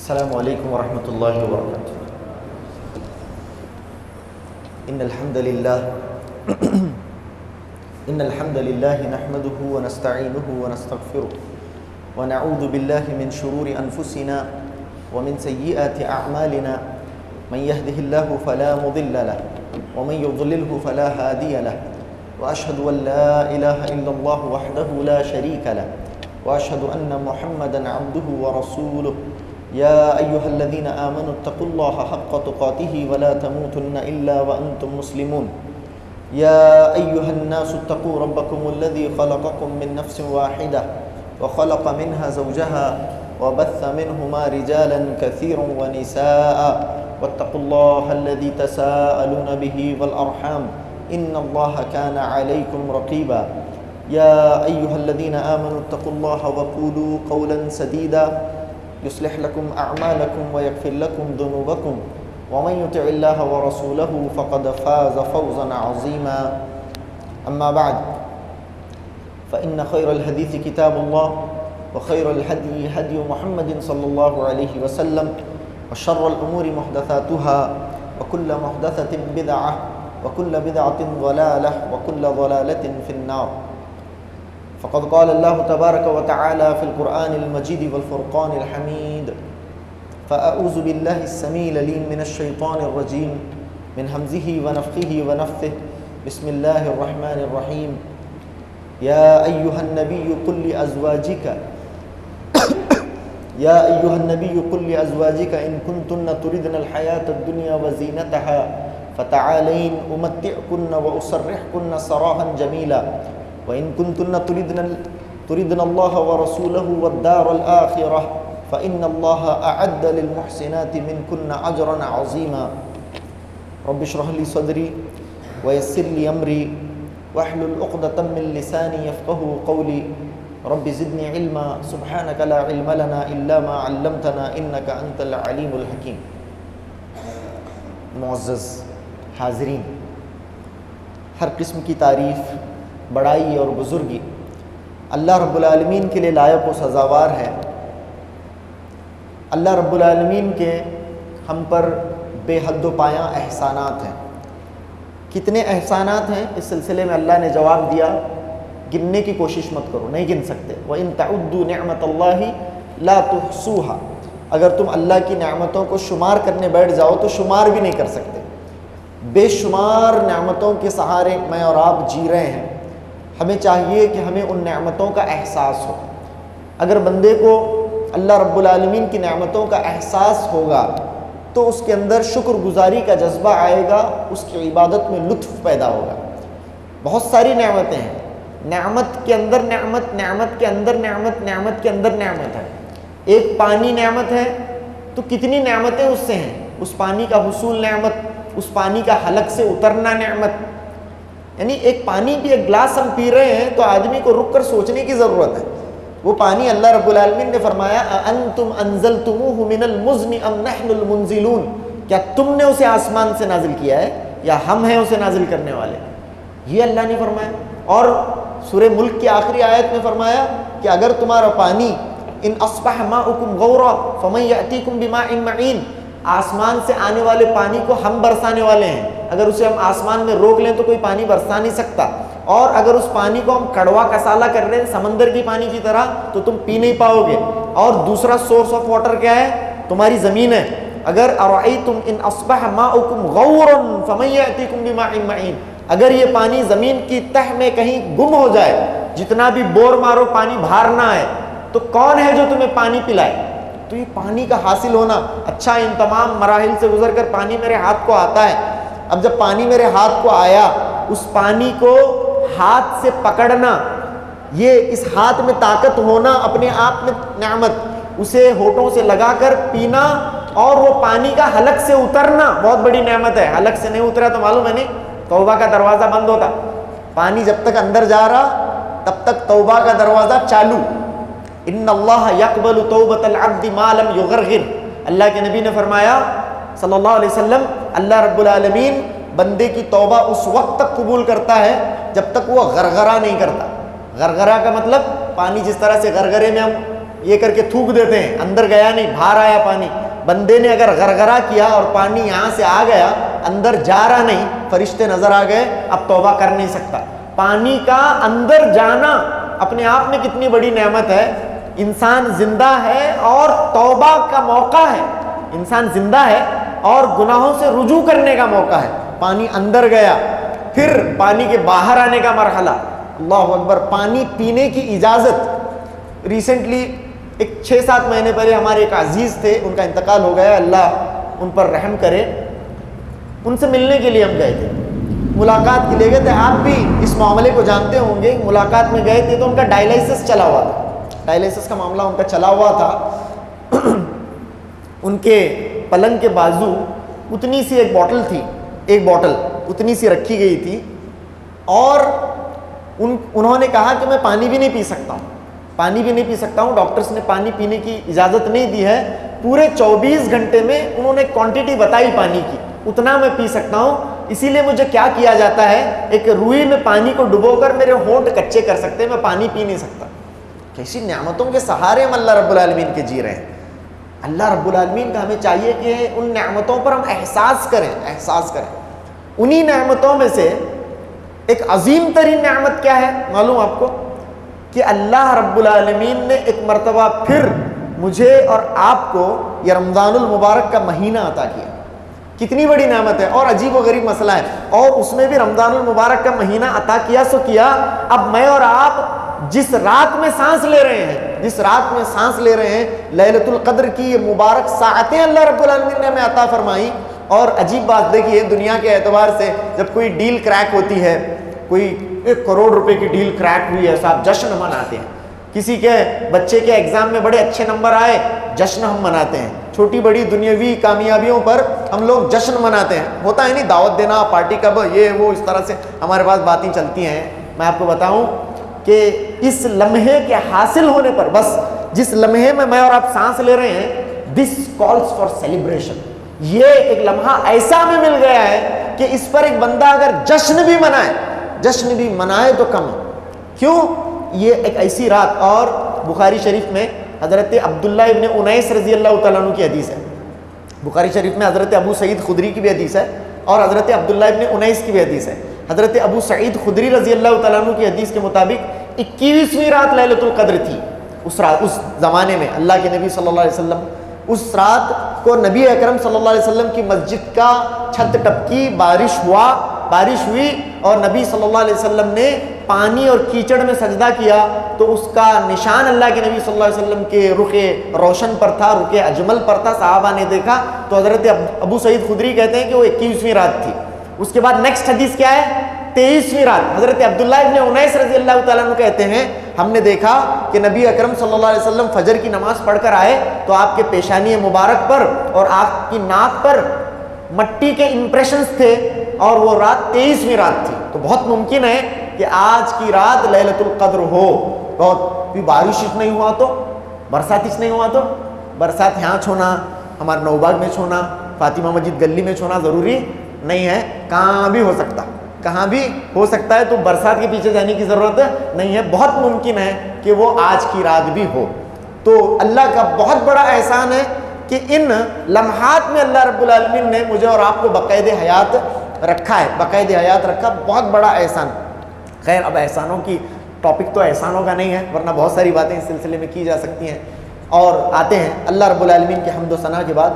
السلام علیکم ورحمۃ اللہ وبرکاتہ۔ ان الحمد للہ نحمده ونستعینه ونستغفره ونعوذ باللہ من شرور انفسنا ومن سیئات اعمالنا من يهده الله فلا مضل له ومن يضلله فلا هادي له واشهد ان لا اله الا الله وحده لا شريك له واشهد ان محمدا عبده ورسوله يا أيها الذين آمنوا اتقوا الله حق تقاته ولا تموتن إلا وأنتم مسلمون يا أيها الناس اتقوا ربكم الذي خلقكم من نفس واحدة وخلق منها زوجها وبث منهما رجالا كثيرا ونساء واتقوا الله الذي تساءلون به والأرحام إن الله كان عليكم رقيبا يا أيها الذين آمنوا اتقوا الله وقولوا قولا سديدا يصلح لكم أعمالكم ويغفر لكم ذنوبكم ومن يطع الله ورسوله فقد فاز فوزا عظيما أما بعد فإن خير الحديث كتاب الله وخير الهدي هدي محمد صلى الله عليه وسلم وشر الأمور محدثاتها وكل محدثة بدعة وكل بدعة ضلالة وكل ضلالة في النار فقد قال الله تبارك وتعالى في القرآن المجيد والفرقان الحميد فأعوذ بالله السميع العليم من الشيطان الرجيم من همزه ونفخه ونفثه بسم الله الرحمن الرحيم يا أيها النبي قل لأزواجك إن كنتن تردن الحياة الدنيا وزينتها فتعالين أمتعكن وأسرحكن سراحا جميلا وَإِن كُنتُنَّ تُرِدْنَ اللَّهَ وَرَسُولَهُ وَالدَّارَ الْآخِرَةَ فَإِنَّ اللَّهَ أَعَدَّ لِلْمُحْسِنَاتِ مِنكُنَّ أَجْرًا عَظِيمًا رَبِّ اشْرَحْ لِي صَدْرِي وَيَسِّرْ لِي أَمْرِي وَاحْلُلْ عُقْدَةً مِّن لِّسَانِي يَفْقَهُوا قَوْلِي رَبِّ زِدْنِي عِلْمًا سُبْحَانَكَ لَا عِلْمَ لَنَا إِلَّا مَا عَلَّمْتَنَا إِنَّكَ أَنتَ الْعَلِيمُ الْحَكِيمُ۔ معزز حاضرین، ہر قسم کی تعریف، بڑائی اور بزرگی اللہ رب العالمین کے لیے لائق و سزاوار ہے۔ اللہ رب العالمین کے ہم پر بے حد و پایاں احسانات ہیں۔ کتنے احسانات ہیں اس سلسلے میں اللہ نے جواب دیا، گننے کی کوشش مت کرو، نہیں گن سکتے۔ وَإِن تَعُدُّوا نِعْمَةَ اللَّهِ لَا تُحْصُوهَا، اگر تم اللہ کی نعمتوں کو شمار کرنے بیٹھ جاؤ تو شمار بھی نہیں کر سکتے۔ بے شمار نعمتوں کے سہارے میں اور آپ جی رہے ہیں۔ ہمیں چاہیے کہ ہمیں ان نعمتوں کا احساس ہو۔ اگر بندے کو اللہ رب العالمین کی نعمتوں کا احساس ہوگا تو اس کے اندر شکر گزاری کا جذبہ آئے گا، اس کی عبادت میں لطف پیدا ہوگا۔ بہت ساری نعمتیں ہیں، نعمت کے اندر نعمت، نعمت کے اندر نعمت، نعمت کے اندر نعمت ہے۔ ایک پانی نعمت ہے تو کتنی نعمتیں اس سے ہیں۔ اس پانی کا حصول نعمت، اس پانی کا حلق سے اترنا نعمت، یعنی ایک پانی بھی ایک گلاس ہم پی رہے ہیں تو آدمی کو رک کر سوچنے کی ضرورت ہے۔ وہ پانی اللہ رب العالمین نے فرمایا أَأَنْتُمْ أَنزَلْتُمُوهُ مِنَ الْمُزْنِ أَمْ نَحْنُ الْمُنزِلُونَ، کیا تم نے اسے آسمان سے نازل کیا ہے یا ہم ہیں اسے نازل کرنے والے؟ یہ اللہ نے فرمایا۔ اور سورہ ملک کی آخری آیت میں فرمایا کہ اگر تمہارا پانی ان أَصْبَحَ مَاؤُكُمْ غَوْرًا فَمَنْ يَأْتِيكُمْ بِمَاءٍ مَعِينٍ، آسمان سے آنے والے پانی کو ہم برسانے والے ہیں۔ اگر اسے ہم آسمان میں روک لیں تو کوئی پانی برسا نہیں سکتا، اور اگر اس پانی کو ہم کڑوا کسالہ کر لیں سمندر کی پانی کی طرح تو تم پی نہیں پاؤ گے۔ اور دوسرا سورس آف واٹر کیا ہے؟ تمہاری زمین ہے۔ اگر أَرَأَيْتُمْ إِنْ أَصْبَحَ مَاؤُكُمْ غَوْرًا فَمَنْ يَأْتِيكُمْ بِمَاءٍ مَعِينٍ، اگر یہ پانی زمین کی تہ میں کہیں گم ہو جائے، جتنا بھی بور مارو پانی باہر نہ آئے، تو کون ہے جو تمہیں پانی پلائے؟ تو یہ پانی کا حاصل ہونا، اچھا ان تمام مراحل سے گزر کر پانی میرے ہاتھ کو آتا ہے۔ اب جب پانی میرے ہاتھ کو آیا، اس پانی کو ہاتھ سے پکڑنا، یہ اس ہاتھ میں طاقت ہونا اپنے آپ میں نعمت، اسے ہونٹوں سے لگا کر پینا اور وہ پانی کا حلق سے اترنا بہت بڑی نعمت ہے۔ حلق سے نہیں اترا تو معلوم ہے نہیں، توبہ کا دروازہ بند ہوتا۔ پانی جب تک اندر جا رہا تب تک توبہ کا دروازہ چالو۔ ان اللہ یقبل توبۃ العبد ما لم یغرغر، اللہ کے نبی نے فرمایا صلی اللہ علیہ وسلم، اللہ رب العالمین بندے کی توبہ اس وقت تک قبول کرتا ہے جب تک وہ غرغرہ نہیں کرتا۔ غرغرہ کا مطلب پانی جس طرح سے غرغرے میں ہم یہ کر کے تھوک دیتے ہیں, اندر گیا نہیں, باہر آیا پانی. بندے نے اگر غرغرہ کیا اور پانی یہاں سے آ گیا, اندر جا رہا نہیں, فرشتے نظر آ گئے, اب توبہ کر نہیں سکتا. پانی کا اندر جانا اپنے آپ میں کتنی بڑی نعمت ہے. انسان زندہ ہے اور توبہ کا موقع ہے, انسان زندہ ہے اور گناہوں سے رجوع کرنے کا موقع ہے. پانی اندر گیا, پھر پانی کے باہر آنے کا مرحلہ, اللہ اکبر. پانی پینے کی اجازت. ریسنٹلی ایک 6-7 مہینے پہلے ہمارے ایک عزیز تھے, ان کا انتقال ہو گیا, اللہ ان پر رحم کرے. ان سے ملنے کے لیے ہم گئے تھے, ملاقات کے لیے گئے تھے. آپ بھی اس معاملے کو جانتے ہوں گے. ملاقات میں گئے تھے تو ان کا ڈائلائسس چلا ہوا تھا, ڈائلائسس کا معاملہ ان کا چلا ہوا تھا. ان کے پلنگ کے بازو اتنی سی ایک بوٹل تھی, ایک بوٹل اتنی سی رکھی گئی تھی, اور انہوں نے کہا کہ میں پانی بھی نہیں پی سکتا ہوں, پانی بھی نہیں پی سکتا ہوں. ڈاکٹرز نے پانی پینے کی اجازت نہیں دی ہے. پورے 24 گھنٹے میں انہوں نے کوانٹٹی بتائی پانی کی, اتنا میں پی سکتا ہوں. اسی لیے مجھے کیا کیا جاتا ہے, ایک روئی میں پانی کو ڈبو کر میرے ہونٹ کچے کر سکتے ہیں, میں پانی پی نہیں سکتا. کیسی نعمتوں کے سہارے ہم اللہ رب العالمین کے جی رہے ہیں. اللہ رب العالمین کا ہمیں چاہیے کہ ان نعمتوں پر ہم احساس کریں, احساس کریں. انہی نعمتوں میں سے ایک عظیم ترین نعمت کیا ہے معلوم آپ کو, کہ اللہ رب العالمین نے ایک مرتبہ پھر مجھے اور آپ کو یہ رمضان المبارک کا مہینہ عطا کیا. کتنی بڑی نعمت ہے, اور عجیب و غریب مسئلہ ہے. اور اس میں بھی رمضان المبارک کا مہینہ عطا کیا سو کیا, اب میں اور آپ جس رات میں سانس لے رہے ہیں, جس رات میں سانس لے رہے ہیں, لیلۃ القدر کی یہ مبارک ساعتیں اللہ رب العالمین نے ہمیں عطا فرمائی. اور عجیب بات دیکھیے, دنیا کے اعتبار سے جب کوئی ڈیل کریک ہوتی ہے, کوئی 1 کروڑ روپے کی ڈیل کریک ہوئی ہے, صاحب جشن مناتے ہیں. کسی کے بچے کے ایگزام میں بڑے اچھے نمبر آئے, جشن ہم مناتے ہیں. چھوٹی بڑی دنیاوی کامیابیوں پر ہم لوگ جشن مناتے ہیں. ہوتا ہے نہیں, دعوت دینا, پارٹی کب, یہ وہ, اس طرح سے ہمارے پاس باتیں چلتی ہیں. میں آپ کو بتاؤں کہ اس لمحے کے حاصل ہونے پر, بس جس لمحے میں اور آپ سانس لے رہے ہیں, دس کالز فار سیلیبریشن. یہ ایک لمحہ ایسا ہمیں مل گیا ہے کہ اس پر ایک بندہ اگر جشن بھی منائے, جشن بھی منائے تو کم ہے. کیوں؟ یہ ایک ایسی رات. اور بخاری شریف میں حضرت عبداللہ ابن انیس رضی اللہ تعالیٰ عنہ کی حدیث ہے. بخاری شریف میں حضرت ابو سعید خدری کی بھی حدیث ہے, اور حضرت عبداللہ ابن انیس کی بھی حدیث ہے. حضرت ابو سعید خدری رضی اللہ تعالیٰ عنہ کی حدیث کے مطابق 21ویں رات لیلۃ القدر تھی. اس رات, اس زمانے میں اللہ کے نبی صلی اللہ علیہ وسلم, اس رات کو نبی اکرم صلی اللہ علیہ وسلم کی مسجد کا چھت ٹپکی, بارش ہوئی, اور نبی صلی اللہ علیہ وسلم نے پانی اور کیچڑ میں سجدہ کیا, تو اس کا نشان اللہ کے نبی صلی اللہ علیہ وسلم کے رخ روشن پر تھا, رخ اجمل پر تھا. صحابہ نے دیکھا تو حضرت ابو سعید خدری کہتے ہیں کہ وہ 21ویں رات تھی. اس کے بعد نیکسٹ حدیث کیا ہے, 23ویں رات. حضرت عبداللہ ابن انیس رضی اللہ تعالیٰ عنہ کہتے ہیں, ہم نے دیکھا کہ نبی اکرم صلی اللہ علیہ وسلم فجر کی نماز پڑھ کر آئے تو آپ کے پیشانی مبارک پر اور آپ کی ناک پر مٹی کے امپریشنز تھے, اور وہ رات 23ویں رات تھی. تو بہت ممکن ہے کہ آج کی رات لیلۃ القدر ہو. بہت بھی بارش نہیں ہوا تو, برسات نہیں ہوا تو, برسات یہاں چھونا, ہمارے نوباغ میں چھونا, فاطمہ مسجد گلی میں چھونا ضروری نہیں ہے, کہاں بھی ہو سکتا, کہاں بھی ہو سکتا ہے. تو برسات کے پیچھے جانے کی ضرورت نہیں ہے, بہت ممکن ہے کہ وہ آج کی رات بھی ہو. تو اللہ کا بہت بڑا احسان ہے کہ ان لمحات میں اللہ رب العالمین نے مجھے اور آپ کو باقاعدہ حیات رکھا ہے, باقاعدہ حیات رکھا, بہت بڑا احسان. خیر, اب احسانوں کی ٹاپک تو احسانوں کا نہیں ہے, ورنہ بہت ساری باتیں اس سلسلے میں کی جا سکتی ہیں. اور آتے ہیں اللہ رب العالمین کے حمد و ثنا کے بعد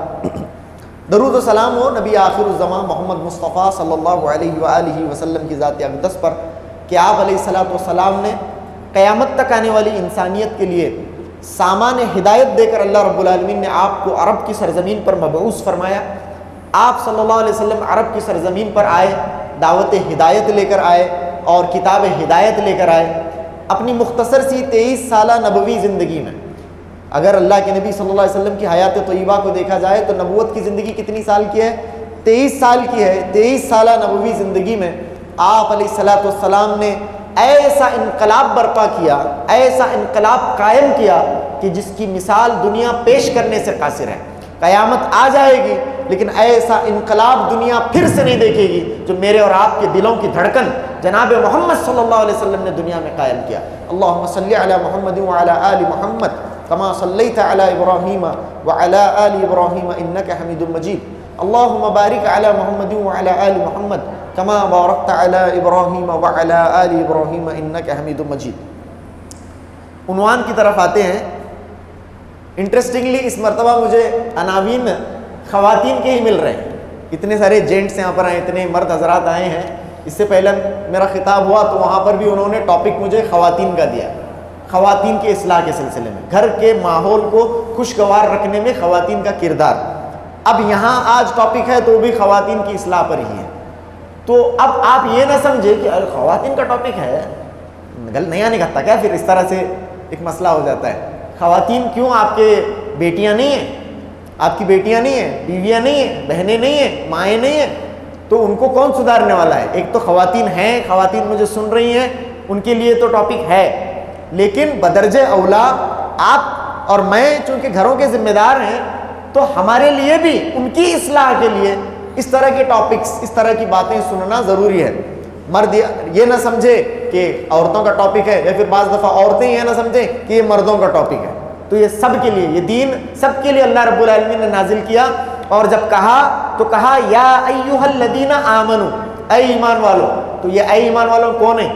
درود و سلام ہو نبی آخر الزمان محمد مصطفیٰ صلی اللہ علیہ وآلہ وسلم کی ذات اقدس پر, کہ آپ علیہ الصلوۃ والسلام نے قیامت تک آنے والی انسانیت کے لیے سامان ہدایت دے کر اللہ رب العالمین نے آپ کو عرب کی سرزمین پر مبعوث فرمایا. آپ صلی اللہ علیہ وسلم عرب کی سرزمین پر آئے, دعوت ہدایت لے کر آئے اور کتاب ہدایت لے کر آئے. اپنی مختصر سی 23 سالہ نبوی زندگی میں, اگر اللہ کے نبی صلی اللہ علیہ وسلم کی حیات طیبہ کو دیکھا جائے تو نبوت کی زندگی کتنی سال کی ہے, 23 سال کی ہے. 23 سالہ نبوی زندگی میں آپ علیہ الصلوۃ والسلام نے ایسا انقلاب برپا کیا, ایسا انقلاب قائم کیا کہ جس کی مثال دنیا پیش کرنے سے قاصر ہے. قیامت آ جائے گی لیکن ایسا انقلاب دنیا پھر سے نہیں دیکھے گی جو میرے اور آپ کے دلوں کی دھڑکن جناب محمد صلی اللہ علیہ وسلم نے دنیا میں قائم کیا. اللہم صلی علی محمد وعلی آل محمد کما صلیت علی ابراہیم وعلی آل ابراہیم انک حمید مجید اللہم بارک علی محمد وعلی آل محمد کما بارکت علی ابراہیم وعلی آل ابراہیم انک حمید مجید۔ عنوان کی طرف آتے ہیں۔ انٹرسٹنگلی اس مرتبہ مجھے عناوین خواتین کے ہی مل رہے ہیں، اتنے سارے جینٹس یہاں پر آئے، اتنے مرد حضرات آئے ہیں۔ اس سے پہلے میرا خطاب ہوا تو وہاں پر بھی انہوں نے ٹاپک مجھے خواتین کا دیا، خواتین کے اصلاح کے سلسلے میں، گھر کے ماحول کو خوشگوار رکھنے میں خواتین کا کردار۔ اب یہاں آج ٹاپک ہے تو وہ بھی خواتین کی اصلاح پر ہی ہے۔ تو اب آپ یہ نہ سمجھے کہ خواتین کا ٹاپک ہے نیا نہیں کرتا کیا، پھر اس طرح سے ایک مسئلہ ہو جاتا ہے۔ خواتین کیوں؟ آپ کے بیٹیاں نہیں ہیں؟ آپ کی بیٹیاں نہیں ہیں، بیویاں نہیں ہیں، بہنیں نہیں ہیں، مائیں نہیں ہیں، تو ان کو کون سدھارنے والا ہے؟ ایک تو خواتین ہیں، خواتین مجھے سن رہی ہیں، ان کے لیے تو ٹاپک ہے، لیکن بدرجہ اولا آپ اور میں چونکہ گھروں کے ذمہ دار ہیں تو ہمارے لیے بھی ان کی اصلاح کے لیے اس طرح کے ٹاپکس، اس طرح کی باتیں سننا ضروری ہے۔ مرد یہ نہ سمجھے کہ عورتوں کا ٹاپک ہے، یا پھر بعض دفعہ عورتیں یہ نہ سمجھیں کہ یہ مردوں کا ٹاپک ہے۔ تو یہ سب کے لیے، یہ دین سب کے لیے اللہ رب العالمین نے نازل کیا، اور جب کہا تو کہا یا ایھا الذین آمنو، اے ایمان والو۔ تو یہ اے ایمان والو کون ہیں؟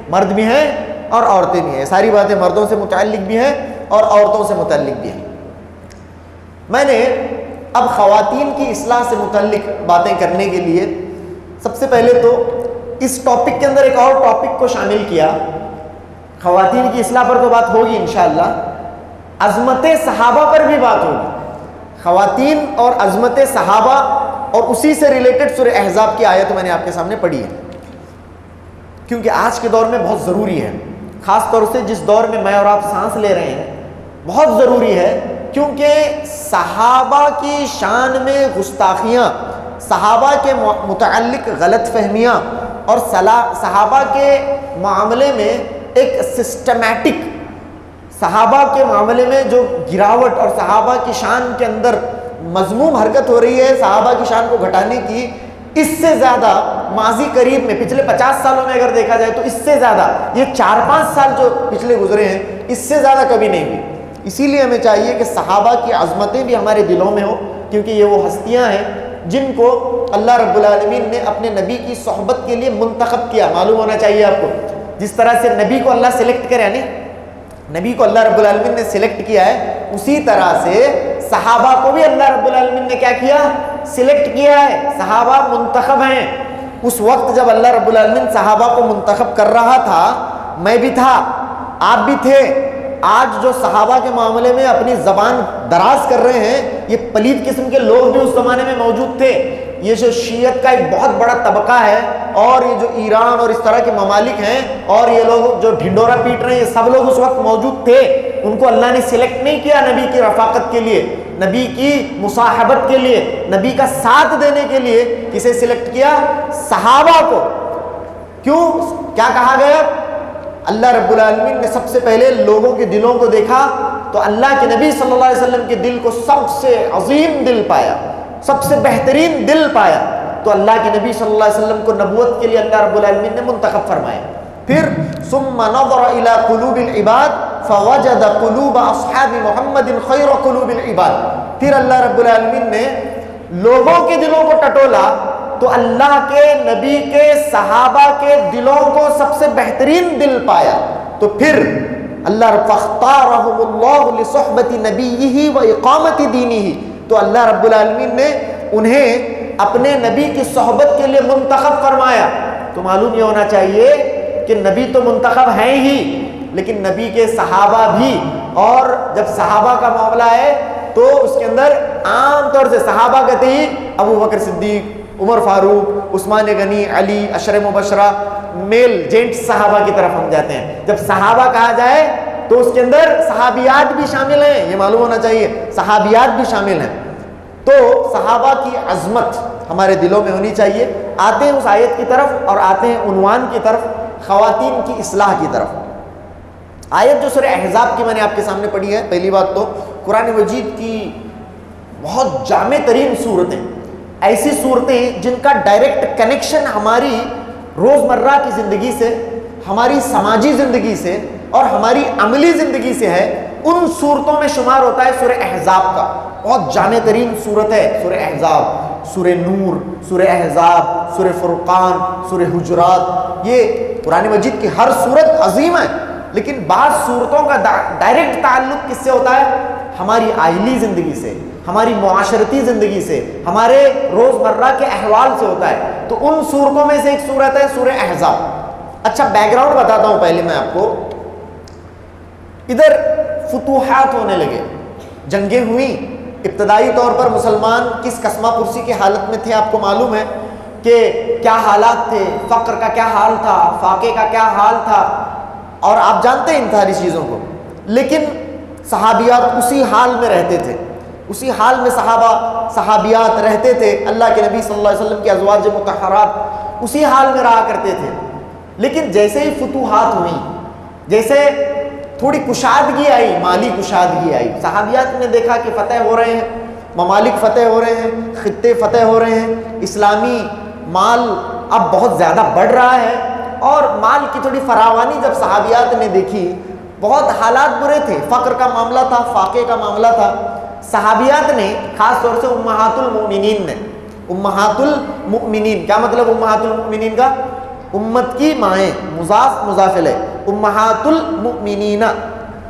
مرد بھی ہیں اور عورتیں بھی ہیں۔ ساری باتیں مردوں سے متعلق بھی ہیں اور عورتوں سے متعلق بھی ہیں۔ میں نے اب خواتین کی اصلاح سے متعلق باتیں کرنے کے لیے سب سے پہلے تو اس ٹاپک کے اندر ایک اور ٹاپک کو شامل کیا۔ خواتین کی اصلاح پر تو بات ہوگی انشاءاللہ، عظمت صحابہ پر بھی بات ہوگی۔ خواتین اور عظمت صحابہ، اور اسی سے ریلیٹڈ سورہ احزاب کی آیت میں نے آپ کے سامنے پڑھی ہے، کیونکہ آج کے دور میں بہت ضروری ہے، خاص طور سے جس دور میں اور آپ سانس لے رہے ہیں، بہت ضروری ہے، کیونکہ صحابہ کی شان میں گستاخیاں، صحابہ کے متعلق غلط فہمیاں، اور صحابہ کے معاملے میں ایک سسٹمیٹک، صحابہ کے معاملے میں جو گراوٹ اور صحابہ کی شان کے اندر مذموم حرکت ہو رہی ہے، صحابہ کی شان کو گھٹانے کی، اس سے زیادہ ماضی قریب میں پچھلے 50 سالوں میں اگر دیکھا جائے تو اس سے زیادہ، یہ 4-5 سال جو پچھلے گزرے ہیں، اس سے زیادہ کبھی نہیں ہوئی۔ اسی لیے ہمیں چاہیے کہ صحابہ کی عظمتیں بھی ہمارے دلوں میں ہو، کیونکہ یہ وہ ہستیاں ہیں جن کو اللہ رب العالمین نے اپنے نبی کی صحبت کے لیے منتخب کیا۔ معلوم ہونا چاہیے آپ کو، جس طرح سے نبی کو اللہ سلیکٹ کرے، یعنی نبی کو اللہ رب العالمین نے سلیکٹ کیا ہے، اسی طرح سے صحابہ کو بھی اللہ رب العالمین نے کیا کیا؟ سلیکٹ کیا ہے۔ صحابہ منتخب ہیں۔ اس وقت جب اللہ رب العالمین صحابہ کو منتخب کر رہا تھا، میں بھی تھا، آپ بھی تھے۔ آج جو صحابہ کے معاملے میں اپنی زبان دراز کر رہے ہیں، یہ پلید قسم کے لوگ بھی اس زمانے میں موجود تھے۔ یہ جو شیعت کا ایک بہت بڑا طبقہ ہے، اور یہ جو ایران اور اس طرح کے ممالک ہیں، اور یہ لوگ جو ڈھنڈورا پیٹ رہے ہیں، یہ سب لوگ اس وقت موجود تھے۔ ان کو اللہ نے سلیکٹ نہیں کیا نبی کی رفاقت کے لیے، نبی کی مصاحبت کے لیے، نبی کا ساتھ دینے کے لیے۔ کسے سلیکٹ کیا؟ صحابہ کو۔ کیوں؟ کیا کہا گیا؟ اللہ رب العالمین نے سب سے پہلے لوگوں کے دلوں کو دیکھا تو اللہ کے نبی صلی اللہ علیہ وسلم کے دل کو سب سے عظیم دل پایا، سب سے بہترین دل پایا، تو اللہ کے نبی صلی اللہ علیہ وسلم کو نبوت کے لیے اللہ رب العالمین نے منتخب فرمایا۔ پھر ثم نظر الى قلوب العباد فوجد قلوب اصحاب محمد خیر قلوب العباد۔ پھر اللہ رب العالمین نے لوگوں کے دلوں کو ٹٹولا تو اللہ کے نبی کے صحابہ کے دلوں کو سب سے بہترین دل پایا، تو پھر اللہ فاختارهم اللہ لصحبت نبیہ و اقامت دینہ، تو اللہ رب العالمین نے انہیں اپنے نبی کی صحبت کے لیے منتخب فرمایا۔ تو معلوم یہ ہونا چاہیے کہ نبی تو منتخب ہیں ہی، لیکن نبی کے صحابہ بھی، اور جب صحابہ کا معاملہ ہے تو اس کے اندر عام طور سے صحابہ کہتے ہی ابو بکر صدیق، عمر فاروق، عثمان غنی، علی، عشر مبشرہ، میل جینٹس صحابہ کی طرف ہم جاتے ہیں۔ جب صحابہ کہا جائے تو اس کے اندر صحابیات بھی شامل ہیں، یہ معلوم ہونا چاہیے، صحابیات بھی شامل ہیں۔ تو صحابہ کی عظمت ہمارے دلوں میں ہونی چاہیے۔ آتے ہیں اس آیت کی طرف اور آتے ہیں عنوان کی طرف، خواتین کی اصلاح کی طرف۔ آیت جو سورہ احزاب کی میں نے آپ کے سامنے پڑھی ہے، پہلی بات تو قرآن مجید کی بہت جامع ترین صورتیں، ایسی صورتیں جن کا ڈائریکٹ کنیکشن ہماری روزمرہ کی زندگی سے، ہماری سماجی زندگی سے اور ہماری عملی زندگی سے ہے، ان صورتوں میں شمار ہوتا ہے سورہ احزاب کا. بہت جامع ترین صورت ہے سورہ احزاب. سورہ نور، سورہ احزاب، سورہ فرقان، سورہ حجرات، یہ قرآن مجید کی ہر صورت عظیم ہے. لیکن بعض صورتوں کا ڈائریکٹ تعلق کس سے ہوتا ہے؟ ہماری آئلی زندگی سے، ہماری معاشرتی زندگی سے، ہمارے روزمرہ کے احوال سے ہوتا ہے. تو ان صورتوں میں سے ایک صورت ہے سورہ احزاب. اچھا بیک گراؤنڈ بتاتا ہوں پہلے میں آپ کو. ادھر فتوحات ہونے لگے، جنگیں ہوئیں. ابتدائی طور پر مسلمان کس کسمہ پرسی کی حالت میں تھے آپ کو معلوم ہے کہ کیا حالات تھے، فقر کا کیا حال تھا، فاقے کا کیا حال تھا، اور آپ جانتے ہیں ان ساری چیزوں کو. لیکن صحابیات اسی حال میں رہتے تھے، اسی حال میں صحابیات رہتے تھے. اللہ کے نبی صلی اللہ علیہ وسلم کی ازواج مطہرات اسی حال میں رہا کرتے تھے. لیکن جیسے ہی فتوحات ہوئیں، جیسے تھوڑی کشادگی آئی، مالی کشادگی آئی، صحابیات نے دیکھا کہ فتح ہو رہے ہیں، ممالک فتح ہو رہے ہیں، خطے فتح ہو رہے ہیں، اسلامی مال اب بہت زیادہ بڑھ رہا ہے. اور مال کی تھوڑی فراوانی جب صحابیات نے دیکھی، بہت حالات برے تھے، فقر کا معاملہ تھا، فاقے کا معاملہ تھا. صحابیات نے خاص طور سے امہات المؤمنین نے، امہات المؤمنین کیا مطلب امہات المؤمنین کا؟ امت کی مائیں، مضاف مضاف الیہ، امہات المؤمنین.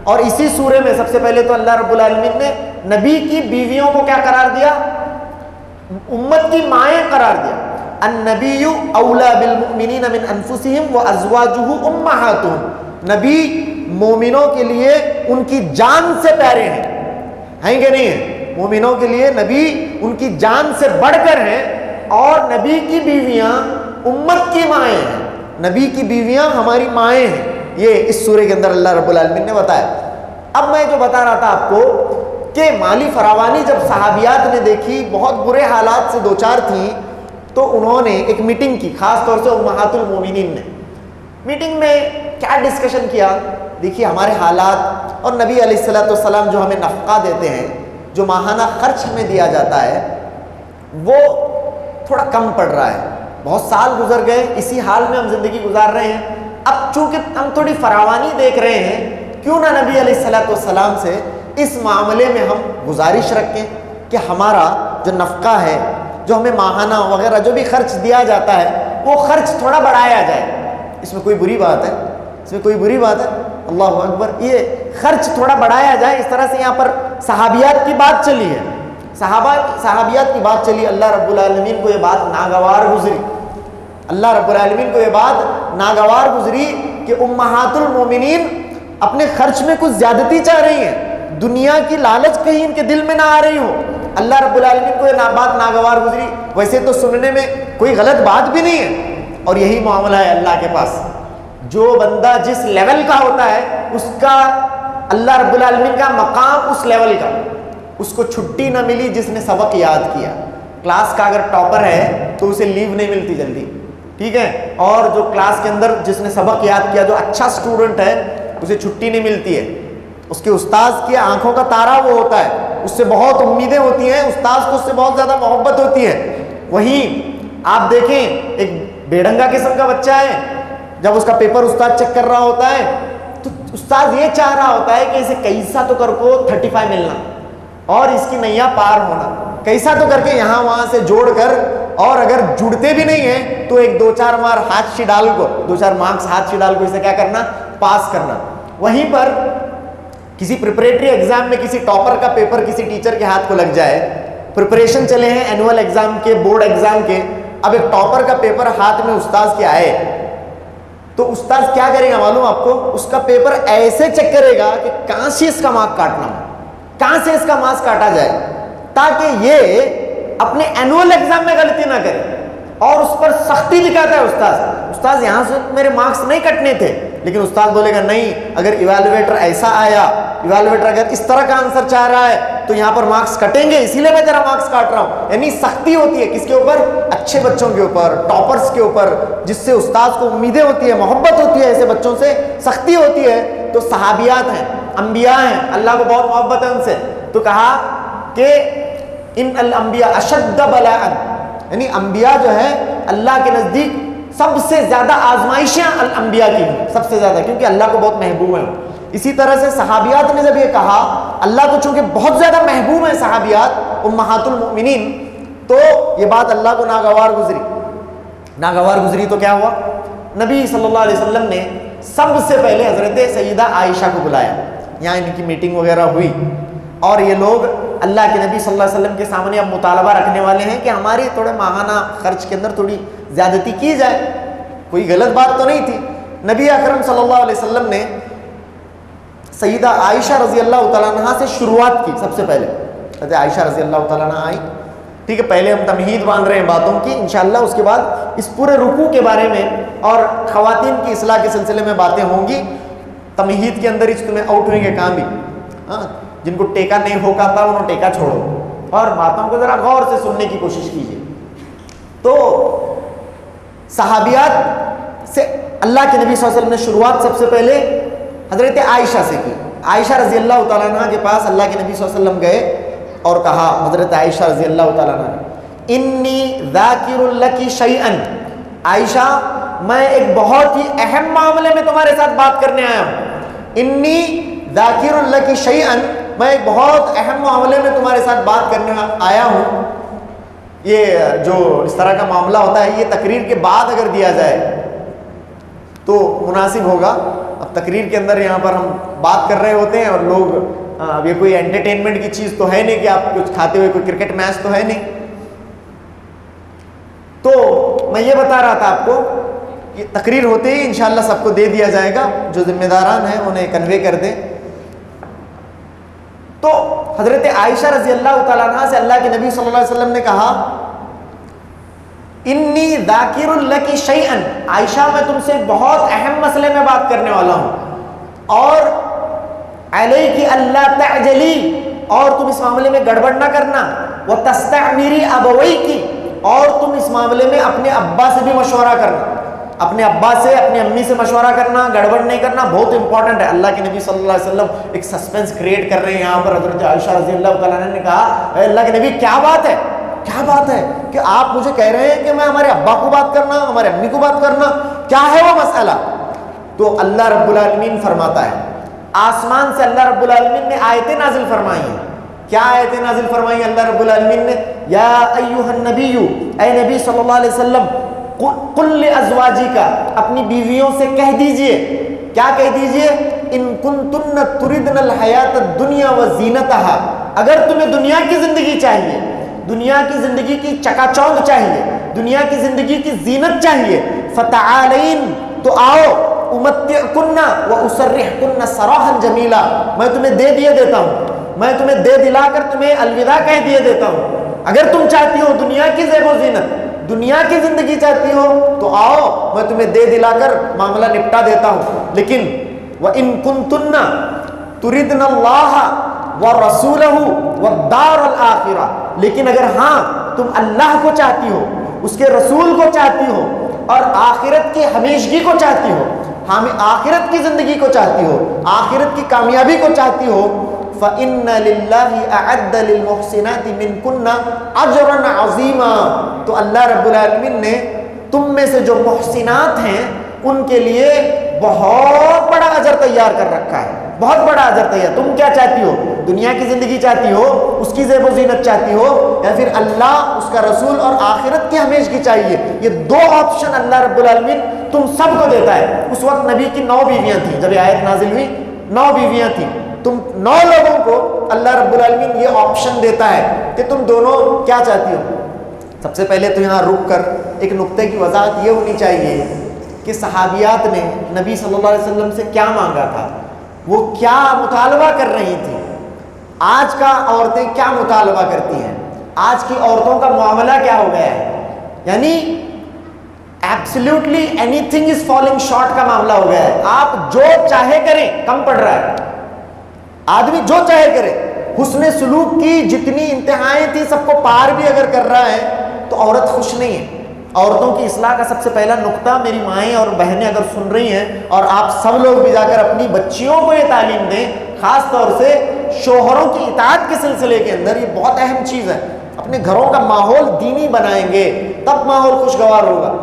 اور اسی سورے میں سب سے پہلے تو اللہ رب العالمین نے نبی کی بیویوں کو کیا قرار دیا؟ امت کی مائیں قرار دیا. النبی اولا بالمؤمنین من انفسہم وازواجہ امہاتہم. نبی مومنوں کے لیے ان کی جان سے پیارے ہیں کہ نہیں ہیں؟ مومنوں کے لیے نبی ان کی جان سے بڑھ کر ہیں. اور نبی کی بیویاں امت کی مائیں ہیں، نبی کی بیویاں ہماری مائیں ہیں. یہ اس سورے کے اندر اللہ رب العالمین نے بتایا. اب میں جو بتا رہا تھا آپ کو کہ مالی فراوانی جب صحابیات نے دیکھی، بہت برے حالات سے دوچار تھیں، تو انہوں نے ایک میٹنگ کی، خاص طور سے امہات المومنین نے. میٹنگ میں کیا ڈسکشن کیا؟ دیکھیے ہمارے حالات، اور نبی علیہ السلام جو ہمیں نفقہ دیتے ہیں، جو ماہانہ خرچ ہمیں دیا جاتا ہے، وہ تھوڑا کم پڑ رہا ہے. بہت سال گزر گئے، اسی حال میں ہم زندگی گزار رہے ہیں. اب چونکہ ہم تھوڑی فراوانی دیکھ رہے ہیں، کیوں نہ نبی علیہ السلام سے اس معاملے میں ہم گزارش رکھیں کہ ہمارا جو نفقہ ہے، جو ہمیں ماہانہ وغیرہ جو بھی خرچ دیا جاتا ہے، وہ خرچ تھوڑا بڑھایا جائے. اس میں کوئی بری بات ہے؟ اس میں کوئی بری بات ہے؟ اللہ اکبر. یہ خرچ تھوڑا بڑھایا جائے، اس طرح سے یہاں پر صحابیات کی بات چلی ہے، صحابیات کی بات چلی. اللہ رب العالمین کو یہ بات ناگوار گزری، اللہ رب العالمین کو یہ بات ناگوار گزری کہ امہات المومنین اپنے خرچ میں کچھ زیادتی چاہ رہی ہیں، دنیا کی لالچ کہیں ان کے دل میں نہ آ رہی ہو. اللہ رب العالمین کو یہ بات ناگوار گزری. ویسے تو سننے میں کوئی غلط بات بھی نہیں ہے، اور یہی معاملہ ہے اللہ کے پاس. جو بندہ جس لیول کا ہوتا ہے، اس کا اللہ رب العالمین کا مقام اس لیول کا. اس کو چھٹی نہ ملی جس نے سبق یاد کیا. کلاس کا اگر ٹاپر ہے تو اسے لیو نہیں ملتی جلدی، ٹھیک ہے. اور جو کلاس کے اندر جس نے سبق یاد کیا، جو اچھا سٹوڈنٹ ہے، اسے چھٹی نہیں ملتی ہے. اس کے استاذ کی آنکھوں کا تارا وہ ہوتا ہے، اس سے بہت امیدیں ہوتی ہیں، استاذ کو اس سے بہت زیادہ محبت ہوتی ہے. وہیں آپ دیکھیں ایک بےڈنگا قسم کا بچہ ہے، جب اس کا پیپر استاد چیک کر رہا ہوتا ہے تو استاد یہ چاہ رہا ہوتا ہے کہ اسے کیسا تو کر کو 35 ملنا اور اس کی نیا پار ہونا، کیسا تو کر کے یہاں وہاں سے جوڑ کر، اور اگر جڑتے بھی نہیں ہیں تو ایک 2-4 مار ہاتھ سے ڈال کو، 2-4 مارکس ہاتھ سے ڈال کو اسے کیا کرنا؟ پاس کرنا. وہیں پر کسی پریپریٹری ایگزام میں کسی ٹاپر کا پیپر کسی ٹیچر کے ہاتھ کو لگ جائے، پریپریشن چلے ہیں اینول ایگزام کے، بورڈ ایگزام کے، اب ایک ٹاپر کا پیپر ہاتھ میں استاذ کے آئے تو استاذ کیا کرے گا معلوم آپ کو؟ اس کا پیپر ایسے چیک کرے گا کہ کہاں سے اس کا مارک کاٹنا ہو، کہاں سے اس کا مارکس کاٹا جائے، تاکہ یہ اپنے اینول ایگزام میں غلطی نہ کرے. اور اس پر سختی دکھاتا ہے استاذ یہاں سے میرے مارکس نہیں کٹنے تھے، لیکن استاد بولے گا نہیں، اگر ایویلویٹر ایسا آیا، ایویلویٹر اگر اس طرح کا آنسر چاہ رہا ہے تو یہاں پر مارکس کٹیں گے، اسی لیے میں تیرا مارکس کاٹ رہا ہوں. یعنی سختی ہوتی ہے کس کے اوپر؟ اچھے بچوں کے اوپر، ٹاپرز کے اوپر، جس سے استاذ کو امیدیں ہوتی ہے، محبت ہوتی ہے، ایسے بچوں سے سختی ہوتی ہے. تو صحابیات ہیں، انبیاء ہیں، اللہ کو بہت محبت ہے ان سے، تو کہا کہ ان الانبیاء اشد بلاء، یعنی انبیاء جو ہے اللہ کے نزدیک سب سے زیادہ آزمائشیں الانبیاء کی ہیں، سب سے زیادہ، کیونکہ اللہ کو بہت محبوب ہیں. اسی طرح سے صحابیات نے جب یہ کہا، اللہ کو چونکہ بہت زیادہ محبوب ہیں صحابیات امہات المؤمنین، تو یہ بات اللہ کو ناگوار گزری تو کیا ہوا؟ نبی صلی اللہ علیہ وسلم نے سب سے پہلے حضرت سیدہ عائشہ کو بلایا، یہاں ان کی میٹنگ وغیرہ ہوئی، اور یہ لوگ اللہ کے نبی صلی اللہ علیہ وسلم کے سامنے اب مطالبہ رکھنے والے ہیں کہ ہماری تھوڑے ماہانہ خرچ کے اندر تھوڑی زیادتی کی جائے، کوئی غلط بات تو نہیں تھی۔ نبی اکرم صلی اللہ علیہ وسلم نے سیدہ عائشہ رضی اللہ تعالیٰ عنہ سے شروعات کی۔ سب سے پہلے حضرت عائشہ رضی اللہ تعالیٰ عنہ آئی، ٹھیک ہے، پہلے ہم تمہید باندھ رہے ہیں باتوں کی، انشاءاللہ اس کے بعد اس پورے رکوع کے بارے میں اور خواتین کی اصلاح کے سلسلے میں باتیں ہوں گی۔ تمہید کے اندر اجتماع آؤٹ ہوئیں گے کام بھی، ہاں، جن کو ٹیکا نہیں ہو پاتا انہوں ٹیکا چھوڑو، اور باتوں کو ذرا غور سے سننے کی کوشش کیجیے۔ تو صحابیات سے اللہ کے نبی صلی اللہ علیہ وسلم نے شروعات سب سے پہلے حضرت عائشہ سے کی۔ عائشہ رضی اللہ تعالیٰ عنہ کے پاس اللہ کے نبی صلی اللہ علیہ وسلم گئے اور کہا، حضرت عائشہ رضی اللہ تعالیٰ عنہ نے، انی ذاکر لکی شیئا، عائشہ میں ایک بہت ہی اہم معاملے میں تمہارے ساتھ بات کرنے آیا ہوں، انی ذاکر لکی شیئا، میں ایک بہت اہم معاملے میں تمہارے ساتھ بات کرنے آیا ہوں۔ یہ جو اس طرح کا معاملہ ہوتا ہے یہ تقریر کے بعد اگر دیا جائے تو مناسب ہوگا۔ اب تقریر کے اندر یہاں پر ہم بات کر رہے ہوتے ہیں اور لوگ، اب یہ کوئی انٹرٹینمنٹ کی چیز تو ہے نہیں کہ آپ کچھ کھاتے ہوئے کوئی کرکٹ میچ تو ہے نہیں۔ تو میں یہ بتا رہا تھا آپ کو کہ تقریر ہوتے ہی انشاءاللہ سب کو دے دیا جائے گا، جو ذمہ داران ہیں انہیں کنوے کر دیں۔ تو حضرت عائشہ رضی اللہ تعالیٰ عنہ سے اللہ کے نبی صلی اللہ علیہ وسلم نے کہا، انی ذاکر لکی شیئا، عائشہ میں تم سے بہت اہم مسئلے میں بات کرنے والا ہوں، اور علیکی اللہ تعجلی، اور تم اس معاملے میں گڑبڑ نہ کرنا، وتستعمری ابویکی، اور تم اس معاملے میں اپنے ابا سے بھی مشورہ کرنا، اپنے ابا سے اپنی امی سے مشورہ کرنا، گڑبڑ نہیں کرنا، بہت امپورٹنٹ ہے۔ اللہ کے نبی صلی اللہ علیہ وسلم ایک سسپینس کریٹ کر رہے ہیں یہاں پر۔ حضرت عائشہ رضی اللہ تعالیٰ عنہ نے کہا، اے اللہ کے نبی کیا بات ہے کہ آپ مجھے کہہ رہے ہیں کہ میں ہمارے ابا کو بات کرنا، ہمارے امی کو بات کرنا، کیا ہے وہ مسئلہ؟ تو اللہ رب العالمین فرماتا ہے، آسمان سے اللہ رب العالمین نے آیتیں نازل فرمائی ہیں۔ کیا آیتیں نازل فرمائی اللہ رب العالمین نے؟ یا ایھا النبی، اے نبی صلی اللہ علیہ وسلم، قل لازواجک، اپنی بیویوں سے کہہ دیجئے، کیا کہہ دیجئے؟ ان کنتن تردن الحیات الدنیا وزینتها، اگر تمہیں دنیا کی زندگی چاہیے، دنیا کی زندگی کی چکا چوند چاہیے، دنیا کی زندگی کی زینت چاہیے، فتعالین، تو آؤ، امتعکن واسرحکن سراحا جمیلا، میں تمہیں دے دیے دیتا ہوں، میں تمہیں دے دلا کر تمہیں الوداع کہہ دیے دیتا ہوں۔ اگر تم چاہتی ہو دنیا کی زیب و زینت، دنیا کی زندگی چاہتی ہو تو آؤ، میں تمہیں دے دلا کر معاملہ نپٹا دیتا ہوں۔ لیکن وَإِن كُنتُنَّ تُرِدْنَ اللَّهَ وَرَسُولَهُ وَالدَّارَ الْآخِرَةَ، لیکن اگر ہاں تم اللہ کو چاہتی ہو، اس کے رسول کو چاہتی ہو، اور آخرت کی ہمیشگی کو چاہتی ہو، آخرت کی زندگی کو چاہتی ہو، آخرت کی کامیابی کو چاہتی ہو، فَإِنَّ لِلَّهِ أَعَدَّ لِلْمُحْسِنَاتِ مِنْكُنَّ أَجْرًا عَظِيمًا، تو اللہ رب العالمین نے تم میں سے جو محسنات ہیں ان کے لیے بہت بڑا اجر تیار کر رکھا ہے، بہت بڑا اجر تیار۔ تم کیا چاہتی ہو؟ دنیا کی زندگی چاہتی ہو، اس کی زیب و زینت چاہتی ہو، یا پھر اللہ، اس کا رسول اور آخرت کی ہمیشگی چاہیے؟ یہ دو آپشن اللہ رب العالمین تم سب کو دیتا ہے۔ اس وقت نبی کی 9 بیویاں تھیں، جب یہ آیت نازل ہوئی 9 بیویاں تھیں، تم 9 لوگوں کو اللہ رب العالمین یہ آپشن دیتا ہے کہ تم دونوں کیا چاہتی ہو۔ سب سے پہلے تو یہاں رک کر ایک نقطے کی وضاحت یہ ہونی چاہیے کہ صحابیات نے نبی صلی اللہ علیہ وسلم سے کیا مانگا تھا، وہ کیا مطالبہ کر رہی تھیں۔ آج کا عورتیں کیا مطالبہ کرتی ہیں، آج کی عورتوں کا معاملہ کیا ہو گیا ہے، یعنی absolutely any thing is falling short کا معاملہ ہو گیا ہے۔ آپ جو چاہے کریں، کم پڑ رہا ہے، آدمی جو چاہے کرے، حسن سلوک کی جتنی انتہائیں تھیں سب کو پار بھی اگر کر رہا ہے تو عورت خوش نہیں ہے۔ عورتوں کی اصلاح کا سب سے پہلا نقطہ، میری مائیں اور بہنیں اگر سن رہی ہیں، اور آپ سب لوگ بھی جا کر اپنی بچیوں کو یہ تعلیم دیں، خاص طور سے شوہروں کی اطاعت کے سلسلے کے اندر، یہ بہت اہم چیز ہے۔ اپنے گھروں کا ماحول دینی بنائیں گے تب ماحول خوشگوار ہوگا۔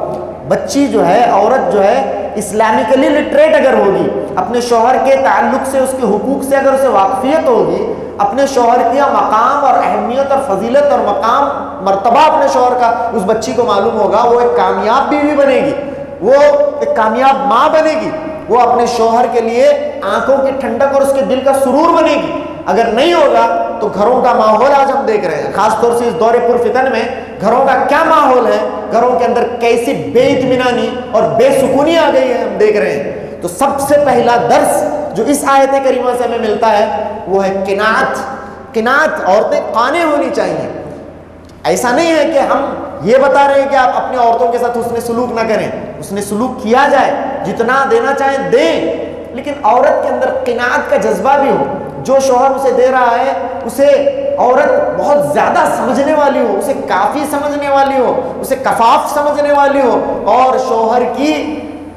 بچی جو ہے، عورت جو ہے، اسلامیکلی لٹریٹ اگر ہوگی، اپنے شوہر کے تعلق سے، اس کے حقوق سے اگر اسے واقفیت ہوگی، اپنے شوہر کا مقام اور اہمیت اور فضیلت اور مقام مرتبہ اپنے شوہر کا اس بچی کو معلوم ہوگا، وہ ایک کامیاب بیوی بنے گی، وہ ایک کامیاب ماں بنے گی، وہ اپنے شوہر کے لیے آنکھوں کی ٹھنڈک اور اس کے دل کا سرور بنے گی۔ اگر نہیں ہوگا تو گھروں کا ماحول آج ہم دیکھ رہے ہیں، خاص طور سے اس دور پرفتن میں گھروں کا کیا ماحول ہے، گھروں کے اندر کیسی بے اطمینانی اور بے سکونی آ گئی ہے، ہم دیکھ رہے ہیں۔ تو سب سے پہلا درس جو اس آیت کریمہ سے ہمیں ملتا ہے وہ ہے قناعت۔ قناعت، عورتیں قانع ہونی چاہیے۔ ایسا نہیں ہے کہ ہم یہ بتا رہے ہیں کہ آپ اپنی عورتوں کے ساتھ حسن سلوک نہ کریں، حسن سلوک کیا جائے، جتنا دینا چاہیں دیں، لیکن عورت کے اندر قناعت کا جذبہ بھی ہو۔ جو شوہر اسے دے رہا ہے اسے عورت بہت زیادہ سمجھنے والی ہو، اسے کافی سمجھنے والی ہو، اسے کفاف سمجھنے والی ہو، اور شوہر کی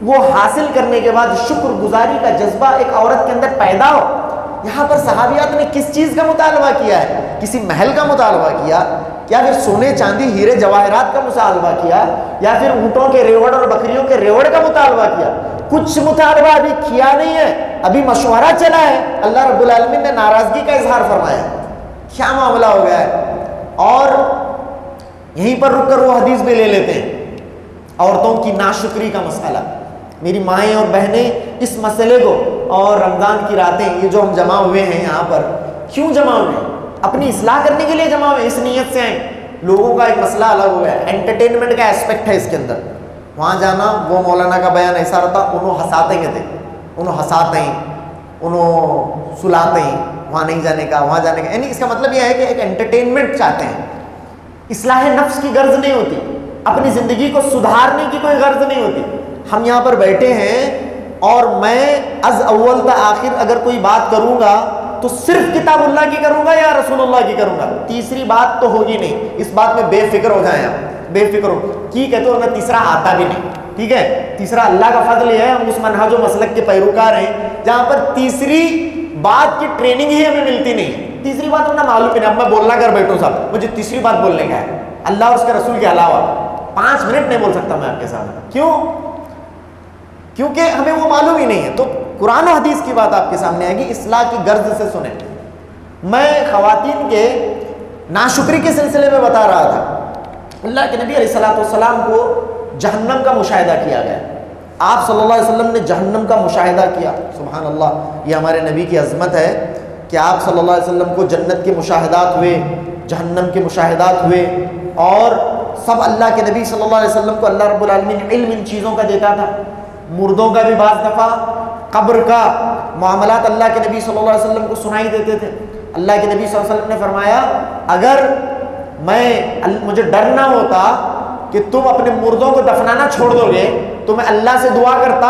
وہ حاصل کرنے کے بعد شکر گزاری کا جذبہ ایک عورت کے اندر پیدا ہو۔ یہاں پر صحابیات نے کس چیز کا مطالبہ کیا ہے؟ کسی محل کا مطالبہ کیا، یا پھر سونے چاندی ہیرے جواہرات کا مطالبہ کیا، یا پھر اونٹوں کے ریوڑ اور بکریوں کے ریوڑ کا مطالبہ کیا؟ کچھ مطالبہ ابھی کیا نہیں ہے، ابھی مشورہ چلا ہے۔ اللہ رب العالمین نے ناراضگی کا اظہار فرمایا، کیا معاملہ ہو گیا ہے؟ اور یہیں پر رک کر وہ حدیث بھی لے لیتے ہیں، عورتوں کی ناشکری کا مسئلہ۔ میری مائیں اور بہنیں اس مسئلے کو، اور رمضان کی راتیں یہ جو ہم جمع ہوئے ہیں یہاں پر، کیوں جمع ہوئے ہیں؟ اپنی اصلاح کرنے کے لیے جمع ہوئے، اس نیت سے آئیں۔ لوگوں کا ایک مسئلہ الگ ہو گیا ہے، انٹرٹینمنٹ کا اسپیکٹ ہے اس کے اندر۔ وہاں جانا، وہ مولانا کا بیان ایسا رہتا، انہوں ہنساتے ہیں، انہوں ہنساتے ہیں، انہوں سلاتے ہیں، وہاں نہیں جانے کا، وہاں جانے کا، یعنی اس کا مطلب یہ ہے کہ ایک انٹرٹینمنٹ چاہتے ہیں۔ اصلاح نفس کی غرض نہیں ہوتی، اپنی زندگی کو سدھارنے کی کوئی غرض نہیں ہوتی۔ ہم یہاں پر بیٹھے ہیں اور میں از اول تا آخر اگر کوئی بات کروں گا تو صرف کتاب اللہ کی کروں گا یا رسول اللہ کی کروں گا، تیسری بات تو ہوگی نہیں۔ اس بات میں بے فکر ہو جائیں آپ، بے فکر ہو کی کہتے ہو نا، تیسرا آتا بھی نہیں، ٹھیک ہے؟ تیسرا اللہ کا فضل یہ ہے ہم اس منہج و مسلک کے پیروکار ہیں جہاں پر تیسری بات کی ٹریننگ ہی ہمیں ملتی نہیں ہے۔ تیسری بات ہمیں معلوم ہی نہیں، اب میں بولنا کر بیٹھوں صاحب مجھے تیسری بات بولنے کا ہے، اللہ اور اس کے رسول کے علاوہ 5 منٹ نہیں بول سکتا میں آپ کے سامنے، کیوں؟ کیونکہ ہمیں وہ معلوم ہی نہیں ہے۔ تو قرآن و حدیث کی بات آپ کے سامنے آئے گی، اصلاح کی غرض سے سنیں۔ میں خواتین کے ناشکری کے سلسلے میں بتا رہا تھا، اللہ کے نبی علیہ السلام کو جہنم کا مشاہدہ کیا گیا، آپ صلی اللہ علیہ وسلم نے جہنم کا مشاہدہ کیا۔ سبحان اللہ، یہ ہمارے نبی کی عظمت ہے کہ آپ صلی اللہ علیہ وسلم کو جنت کے مشاہدات ہوئے، جہنم کے مشاہدات ہوئے، اور سب اللہ کے نبی صلی اللہ علیہ وسلم کو اللہ رب العالمین علم ان چیزوں کا دیتا تھا، مردوں کا بھی بعض دفعہ، قبر کا معاملات اللہ کے نبی صلی اللہ علیہ وسلم کو سنائی دیتے تھے۔ اللہ کے نبی صلی اللہ علیہ وسلم نے فرمایا اگر مجھے ڈر نہ ہوتا کہ تم اپنے مردوں کو دفنانا چھوڑ دو گے تو میں اللہ سے دعا کرتا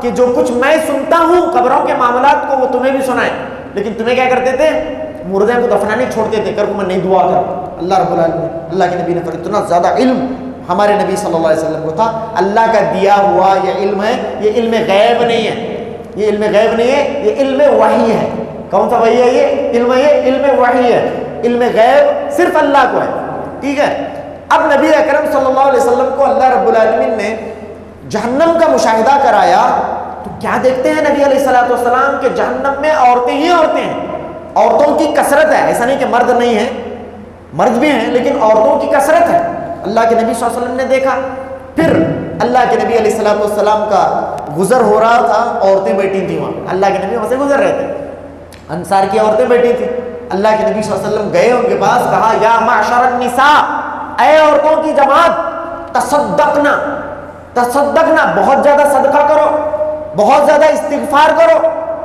کہ جو کچھ میں سنتا ہوں قبروں کے معاملات کو وہ تمہیں بھی سنائیں، لیکن تمہیں کیا کرتے تھے؟ مردے کو دفنانے چھوڑتے تھے، کر کو میں نہیں دعا کرتا۔ اللہ رب العالمین، اللہ کے نبی نے فرمایا اتنا زیادہ علم ہمارے نبی صلی اللہ علیہ وسلم کو تھا۔ اللہ کا دیا ہوا یہ علم ہے، یہ علم غیب نہیں ہے، یہ علم غیب نہیں ہے، یہ علم وحی ہے۔ کون سا وحی ہے؟ یہ علم، یہ علم وحی ہے، علم غیب صرف اللہ کو ہے، ٹھیک ہے؟ اب نبی اکرم صلی اللہ علیہ وسلم کو اللہ رب العالمین نے جہنم کا مشاہدہ کرایا تو کیا دیکھتے ہیں نبی علیہ السلام کہ جہنم میں عورتیں ہی عورتیں ہیں، عورتوں کی کثرت ہے، ایسا نہیں کہ مرد نہیں ہے، مرد بھی ہیں لیکن عورتوں کی کثرت ہے۔ اللہ کے نبی صلی اللہ علیہ وسلم نے دیکھا، پھر اللہ کے نبی علیہ السلام کا گزر ہو رہا تھا، عورتیں بیٹھی تھیں وہاں، اللہ کے نبی وہاں سے گزر رہے تھے، انصار کی عورتیں بیٹھی تھیں، اللہ کے نبی صلی اللہ علیہ وسلم گئے ان کے پاس، کہا یا معشر النساء، اے عورتوں کی جماعت، تصدقنا، تصدقنا، بہت زیادہ صدقہ کرو، بہت زیادہ استغفار کرو،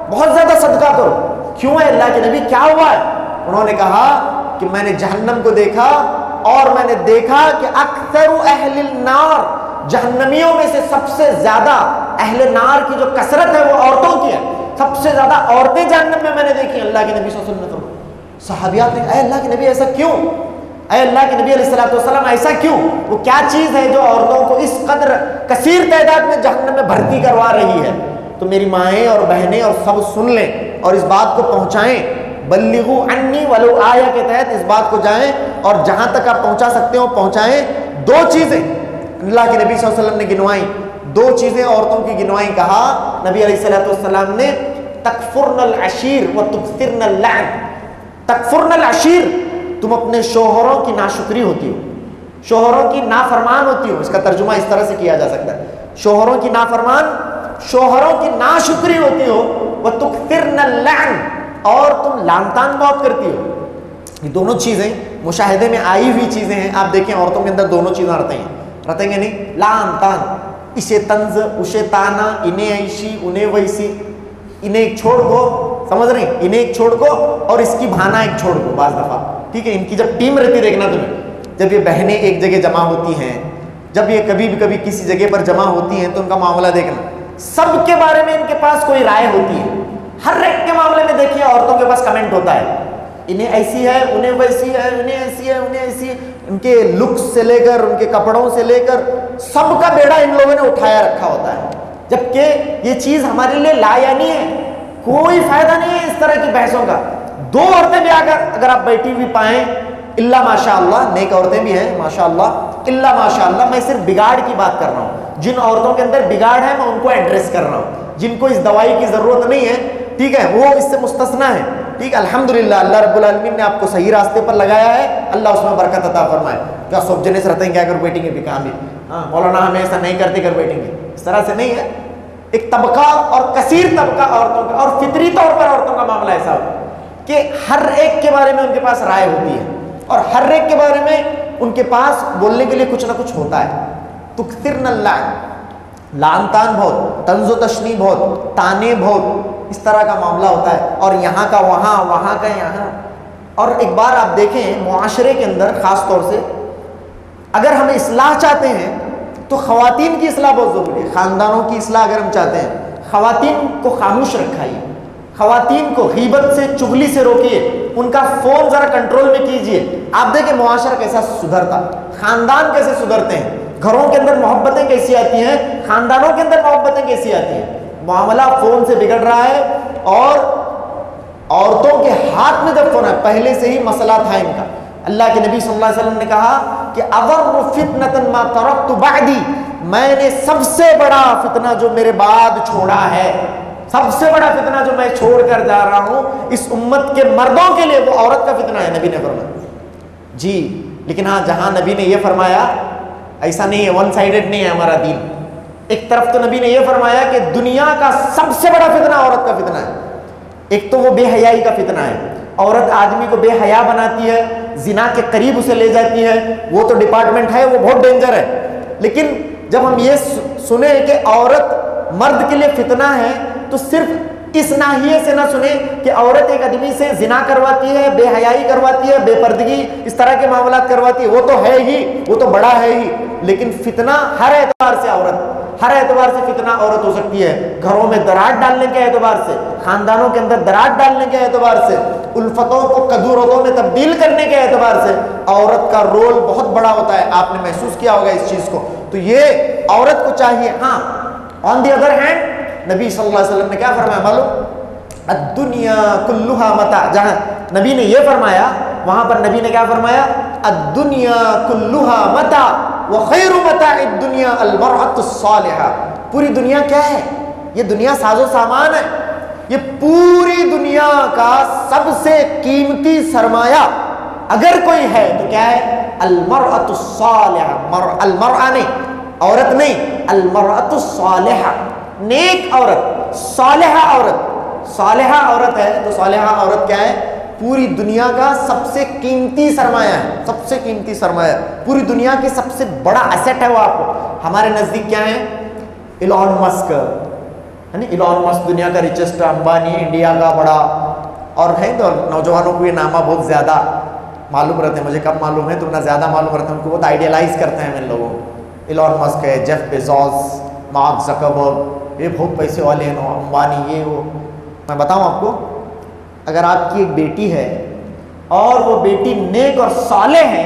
بہت زیادہ صدقہ کرو۔ کیوں ہے اللہ کے نبی، کیا ہوا ہے؟ انہوں نے کہا کہ میں نے جہنم کو دیکھا اور میں نے دیکھا کہ اکثر اہل النار، جہنمیوں میں سے سب سے زیادہ اہل نار کی جو کثرت ہے وہ عورتوں کی ہے، سب سے زیادہ عورتیں جہنم میں نے دیکھی۔ اللہ کے نبی صلی اللہ علیہ وسلم نے فرمایا، صحابیات نے اے اللہ کے نبی ایسا کیوں؟ اے اللہ کے نبی علیہ السلام ایسا کیوں؟ وہ کیا چیز ہے جو عورتوں کو اس قدر کثیر تعداد میں جہنم میں بھرتی کروا رہی ہے؟ تو میری مائیں اور بہنیں اور سب سن لیں اور اس بات کو پہنچائیں، بلغوا عنی ولو آیہ کے تحت اس بات کو جائیں اور جہاں تک آپ پہنچا سکتے ہو پہنچائیں۔ 2 چیزیں اللہ کے نبی صلی اللہ علیہ وسلم نے گنوائیں، دو چیزیں عورتوں کی گنوائی. کہا نبی علیہ الصلوۃ والسلام نے تکفرن العشیر و تکثرن اللعن. تکفرن العشیر، تم اپنے شوہروں کی ناشکری ہوتی ہو، شوہروں کی نافرمان ہوتی ہو. اس کا ترجمہ اس طرح سے کیا جا سکتا ہے، شوہروں کی نافرمان، شوہروں کی ناشکری ہوتی ہو. وتکثرن اللعن، اور تم لعن طعن بہت کرتی ہو. یہ دونوں چیزیں مشاہدے میں آئی ہوئی چیزیں ہیں. آپ دیکھیں عورتوں کے اندر دونوں چیزیں رہتے ہیں نہیں؟ لعن طعن، اسے طنز اسے تانا، انہیں ایشی انہیں ویسی، انہیں ایک چھوڑ کو، سمجھ رہے ہیں، انہیں ایک چھوڑ کو اور اس کی بہانا ایک چھوڑ کو. بعض دفعہ ٹھیک ہے، ان کی جب ٹیم رہتی دیکھنا تمہیں، جب یہ بہنیں ایک جگہ جمع ہوتی ہیں، جب یہ کبھی بھی کبھی کسی جگہ پر جمع ہوتی ہیں تو ان کا معاملہ دیکھنا، سب کے بارے میں ان کے پاس کوئی رائے ہوتی ہے. ہر ایک کے معاملے میں دیکھیے عورتوں کے پاس کمنٹ ہوتا ہے، انہیں ایسی ہے انہیں ویسی ہے، انہیں ایسی ہے انہیں ایسی ہے. ان کے لکس سے لے کر ان کے کپڑوں سے لے کر سب کا بیڑا ان لوگوں نے اٹھایا رکھا ہوتا ہے. جبکہ یہ چیز ہمارے لیے لایانی ہے، کوئی فائدہ نہیں ہے اس طرح کی بحثوں کا. دو عورتیں بھی آ کر اگر آپ بیٹھی ہوئی پائیں، اللہ ماشاء اللہ، نیک عورتیں بھی ہیں ماشاء اللہ، اللہ ماشاء اللہ. میں صرف بگاڑ کی بات کر رہا ہوں، جن عورتوں کے اندر بگاڑ ہے میں ان کو ایڈریس کر رہا ہوں. جن کو اس دوائی کی ضرورت نہیں ہے، ٹھیک ہے، وہ اس سے مستثنا ہے. ٹھیک ہے، الحمدللہ اللہ رب العالمین نے آپ کو صحیح راستے پر لگایا ہے، اللہ اس میں برکت عطا فرمائے. کیا سب جنے سے رہتے ہیں کیا کر بیٹیں گے بھی کہاں بھی، ہاں مولانا ہمیں ایسا نہیں کرتے کر بیٹیں گے، اس طرح سے نہیں ہے. ایک طبقہ اور کثیر طبقہ عورتوں کا، اور فطری طور پر عورتوں کا معاملہ ایسا ہو کہ ہر ایک کے بارے میں ان کے پاس رائے ہوتی ہے، اور ہر ایک کے بارے میں ان کے پاس بولنے کے لیے کچھ نہ کچھ ہوتا ہے. تکثرن اللعن، لعن طعن بہت، طنز و تشنیع بہت، تانے بہت، اس طرح کا معاملہ ہوتا ہے. اور یہاں کا وہاں، وہاں کا یہاں. اور ایک بار آپ دیکھیں معاشرے کے اندر خاص طور سے اگر ہم اصلاح چاہتے ہیں تو خواتین کی اصلاح بہت ضروری ہے. خاندانوں کی اصلاح اگر ہم چاہتے ہیں، خواتین کو خاموش رکھائیے، خواتین کو غیبت سے چغلی سے روکیے، ان کا فون ذرا کنٹرول میں کیجئے. آپ دیکھیں معاشرہ کیسا سدھرتا، خاندان کیسے سدھرتے ہیں، گھروں کے اندر محبتیں کیسی آتی ہیں، خاندانوں کے اندر محبتیں کیسی آتی ہیں. معاملہ فون سے بگڑ رہا ہے، اور عورتوں کے ہاتھ میں جب فون ہے، پہلے سے ہی مسئلہ تھا ان کا. اللہ کے نبی صلی اللہ علیہ وسلم نے کہا کہ اضر فتنة ما ترکت بعدی، میں نے سب سے بڑا فتنہ جو میرے بعد چھوڑا ہے، سب سے بڑا فتنہ جو میں چھوڑ کر جا رہا ہوں اس امت کے مردوں کے لیے، وہ عورت کا فتنہ ہے. نبی نے فرمایا جی. لیکن ہاں جہاں نبی نے یہ فرمایا، ایسا نہیں ہے، ون سائیڈڈ نہیں ہے ہمارا دین. ایک طرف تو نبی نے یہ فرمایا کہ دنیا کا سب سے بڑا فتنہ عورت کا فتنہ ہے. ایک تو وہ بے حیائی کا فتنہ ہے، عورت آدمی کو بے حیا بناتی ہے، زنا کے قریب اسے لے جاتی ہے، وہ تو ڈپارٹمنٹ ہے، وہ بہت ڈینجر ہے. لیکن جب ہم یہ سنیں کہ عورت مرد کے لیے فتنہ ہے، تو صرف اس ناحیے سے نہ سنیں کہ عورت ایک آدمی سے زنا کرواتی ہے، بے حیائی کرواتی ہے، بے پردگی اس طرح کے معاملات کرواتی ہے، وہ تو ہے ہی، وہ تو بڑا ہے ہی. لیکن فتنہ ہر اعتبار سے ہر اعتبار سے فتنہ عورت ہو سکتی ہے. گھروں میں دراڑ ڈالنے کے اعتبار سے، خاندانوں کے اندر دراڑ ڈالنے کے اعتبار سے، الفتوں کو کدورتوں میں تبدیل کرنے کے اعتبار سے عورت کا رول بہت بڑا ہوتا ہے. آپ نے محسوس کیا ہوگا اس چیز کو. تو یہ عورت کو چاہیے. ہاں آن دی ادر ہینڈ نبی صلی اللہ علیہ وسلم نے کیا فرمایا معلوم؟ الدنیا کلھا متاع. جہاں نبی نے یہ فرمایا وہاں پر نبی نے کیا فرمایا؟ الدنیا کلھا متاع وخیر متاع الدنیا المرأة الصالحہ. پوری دنیا کیا ہے؟ یہ دنیا ساز و سامان ہے. یہ پوری دنیا کا سب سے قیمتی سرمایہ اگر کوئی ہے تو کیا ہے؟ المرأة الصالحہ. المرأة نہیں، عورت نہیں، المرأة الصالحہ، نیک عورت، صالحہ عورت. صالحہ عورت ہے تو صالحہ عورت کیا ہے؟ پوری دنیا کا سب سے قیمتی سرمایہ ہے. سب سے قیمتی سرمایہ، پوری دنیا کی سب سے بڑا ایسٹ ہے وہ. آپ کو ہمارے نزدیک کیا ہے؟ ایلون مسک، یعنی ایلون مسک دنیا کا ریچسٹ، امبانی انڈیا کا بڑا، اور ہے تو نوجوانوں کو یہ نامہ بہت زیادہ معلوم رہتے ہیں. مجھے کم معلوم ہے تو نہ زیادہ معلوم رہتے ہیں، ان کو بہت آئیڈیلائز کرتے ہیں ان لوگوں. ایلون مسک ہے، جیف بیزوس، مارک زکربرگ، یہ بہت پیسے والے ہیں، امبانی، یہ وہ. میں بتاؤں آپ کو، اگر آپ کی ایک بیٹی ہے اور وہ بیٹی نیک اور صالح ہے،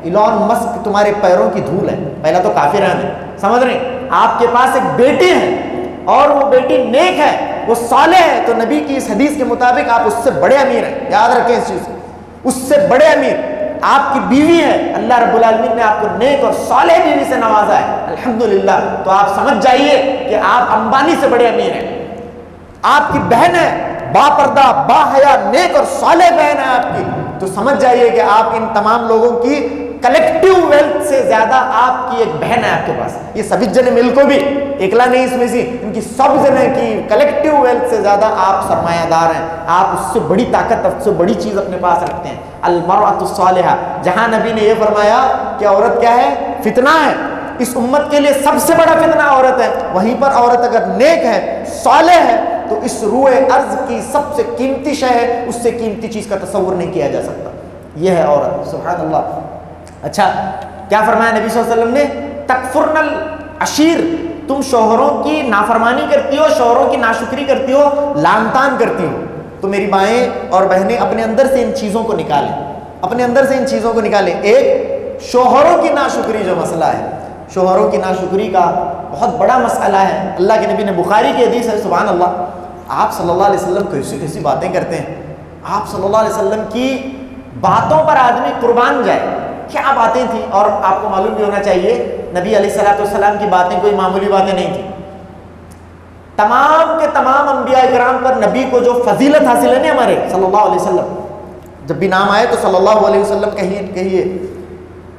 ایلون مسک تمہارے پیروں کی دھول ہے. پہلا تو کافران ہے، سمجھ رہے ہیں؟ آپ کے پاس ایک بیٹی ہے اور وہ بیٹی نیک ہے، وہ صالح ہے، تو نبی کی اس حدیث کے مطابق آپ اس سے بڑے امیر ہیں. یاد رکھیں اس چیز کو، اس سے بڑے امیر. آپ کی بیوی ہے، اللہ رب العالمین نے آپ کو نیک اور صالح بیوی سے نوازا ہے، الحمدللہ، تو آپ سمجھ جائیے کہ آپ امبانی سے بڑے امیر ہیں۔ آپ کی بہن ہے، با پردہ، با حیا، نیک اور صالح بہن ہے آپ کی، تو سمجھ جائیے کہ آپ ان تمام لوگوں کی کلیکٹیو ویلتھ سے زیادہ آپ کی ایک بہن ہے آپ کے پاس۔ یہ سبھی جنے مل کو بھی اکلا نہیں اس میں سے، ان کی سب جنے کی کلیکٹیو ویلتھ سے زیادہ آپ سرمایہ دار ہیں، آپ اس سے بڑی طاقت، اس سے بڑی چیز اپنے پاس رکھتے ہیں۔ المرأۃ الصالحہ، جہاں نبی نے یہ فرمایا کہ عورت کیا ہے؟ فتنہ ہے، اس امت کے لیے سب سے بڑا فتنہ عورت ہے، وہیں پر عورت اگر نیک ہے، صالح ہے، تو اس روئے ارض کی سب سے قیمتی شے ہے، اس سے قیمتی چیز کا تصور نہیں کیا جا سکتا، یہ ہے عورت۔ سبحان اللہ۔ اچھا کیا فرمایا نبی صلی اللہ علیہ وسلم نے؟ تکفرن العشیر، تم شوہروں کی نافرمانی کرتی ہو، شوہروں کی ناشکری کرتی ہو، لعن طعن کرتی ہو، تو میری مائیں اور بہنیں اپنے اندر سے ان چیزوں کو نکالیں، اپنے اندر سے ان چیزوں کو نکالیں۔ ایک شوہروں کی ناشکری جو مسئلہ ہے، شوہروں کی ناشکری کا بہت بڑا مسئلہ ہے۔ اللہ کے نبی نے، بخاری کی حدیث ہے، سبحان اللہ، آپ صلی اللہ علیہ وسلم کیسی کیسی باتیں کرتے ہیں، آپ صلی اللہ علیہ وسلم کی باتوں پر آدمی قربان جائے، کیا باتیں تھیں۔ اور آپ کو معلوم بھی ہونا چاہیے نبی علیہ الصلوۃ والسلام کی باتیں کوئی معمولی باتیں نہیں تھیں، تمام کے تمام انبیاء اکرام پر نبی کو جو فضیلت حاصل ہے نا ہمارے صلی اللہ علیہ وسلم، جب بھی نام آئے تو صلی اللہ علیہ وسلم کہیے۔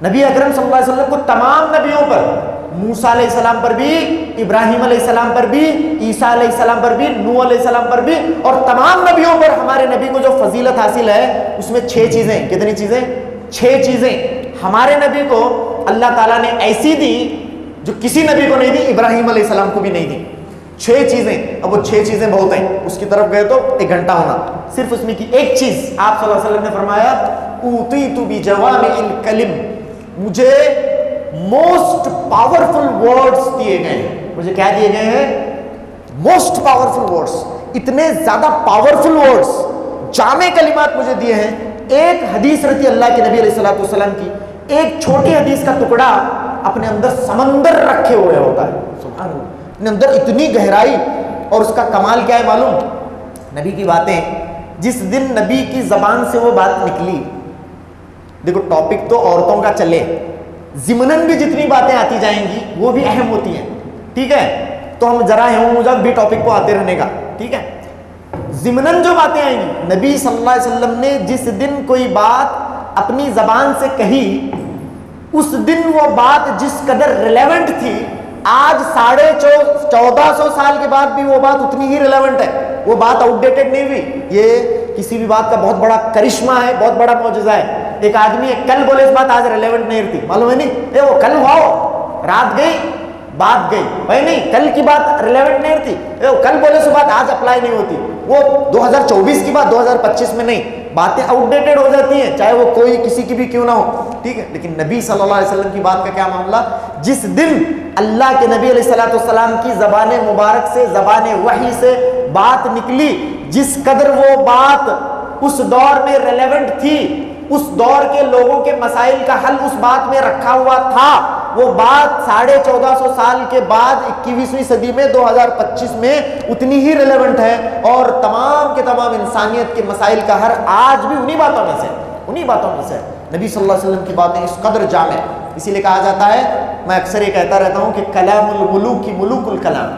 نبی اکرم صلی اللہ علیہ وسلم کو تمام نبیوں پر، موسیٰ علیہ السلام پر بھی، ابراہیم علیہ السلام پر بھی، عیسیٰ علیہ السلام پر بھی، نوح علیہ السلام پر بھی، اور تمام نبیوں پر ہمارے نبی کو جو فضیلت حاصل ہے اس میں 6 چیزیں، کتنی چیزیں؟ 6 چیزیں ہمارے نبی کو اللہ تعالیٰ نے ایسی دی جو کسی نبی کو نہیں دی، ابراہیم علیہ السلام کو بھی نہیں دی۔ 6 چیزیں، اب وہ 6 چیزیں بہت ہیں، اس کی طرف گئے تو 1 گھنٹہ ہونا، صرف اس میں کی ایک چیز آپ صلی اللہ علیہ وسلم نے فرمایا، اوتیت بجوامع الکلم، مجھے موسٹ پاورفل ورڈز دیے گئے ہیں۔ مجھے کیا دیے گئے ہیں؟ موسٹ پاورفل ورڈز، اتنے زیادہ پاورفل ورڈز، جامع کلمات مجھے دیے ہیں۔ ایک حدیث رہتی اللہ کے نبی علیہ الصلوۃ والسلام کی، ایک چھوٹی حدیث کا ٹکڑا اپنے اندر سمندر رکھے ہوئے ہوتا ہے، سبحان اللہ، اپنے اندر اتنی گہرائی۔ اور اس کا کمال کیا ہے معلوم؟ نبی کی باتیں، جس دن نبی کی زبان سے وہ بات نکلی، دیکھو ٹاپک تو عورتوں کا چلے، ضمناً بھی جتنی باتیں آتی جائیں گی وہ بھی اہم ہوتی ہیں، ٹھیک ہے، تو ہم ذرا جب بھی ٹاپک کو آتے رہنے کا، ٹھیک ہے، ضمناً جو باتیں آئیں گی، نبی صلی اللہ علیہ وسلم نے جس دن کوئی بات اپنی زبان سے کہی، اس دن وہ بات جس قدر ریلیونٹ تھی، آج 1450 سال کے بعد بھی وہ بات اتنی ہی ریلیونٹ ہے، وہ بات آؤٹ ڈیٹڈ نہیں ہوئی۔ یہ کسی بھی بات کا بہت بڑا کرشمہ ہے، بہت بڑا معجزہ ہے۔ ایک آدمی ہے کل بولے اس بات آج ریلیونٹ نہیں رہتی، معلوم ہے نہیں، وہ کل ہوا ہو، رات گئی بات گئی، بھائی نہیں، کل کی بات ریلیونٹ نہیں رہتی، کل بولے اس بات آج اپلائی نہیں ہوتی، وہ 2024 کی بات 2025 میں نہیں، باتیں آؤٹ ڈیٹڈ ہو جاتی ہیں، چاہے وہ کوئی کسی کی بھی کیوں نہ ہو، ٹھیک ہے۔ لیکن نبی صلی اللہ علیہ وسلم کی بات کا کیا معاملہ؟ جس دن اللہ کے نبی علیہ الصلوۃ والسلام کی زبان مبارک سے، زبان وحی سے بات نکلی، جس قدر وہ بات اس دور میں ریلیونٹ تھی، اس دور کے لوگوں کے مسائل کا حل اس بات میں رکھا ہوا تھا، وہ بات 1450 سال کے بعد 21ویں صدی میں 2025 میں اتنی ہی ریلیونٹ ہے، اور تمام کے تمام انسانیت کے مسائل کا حل آج بھی انہی باتوں میں سے، انہی باتوں میں سے۔ نبی صلی اللہ علیہ وسلم کی باتیں اس قدر جامع، اسی لیے کہا جاتا ہے، میں اکثر یہ کہتا رہتا ہوں کہ کلام الملوک کی ملوک الکلام،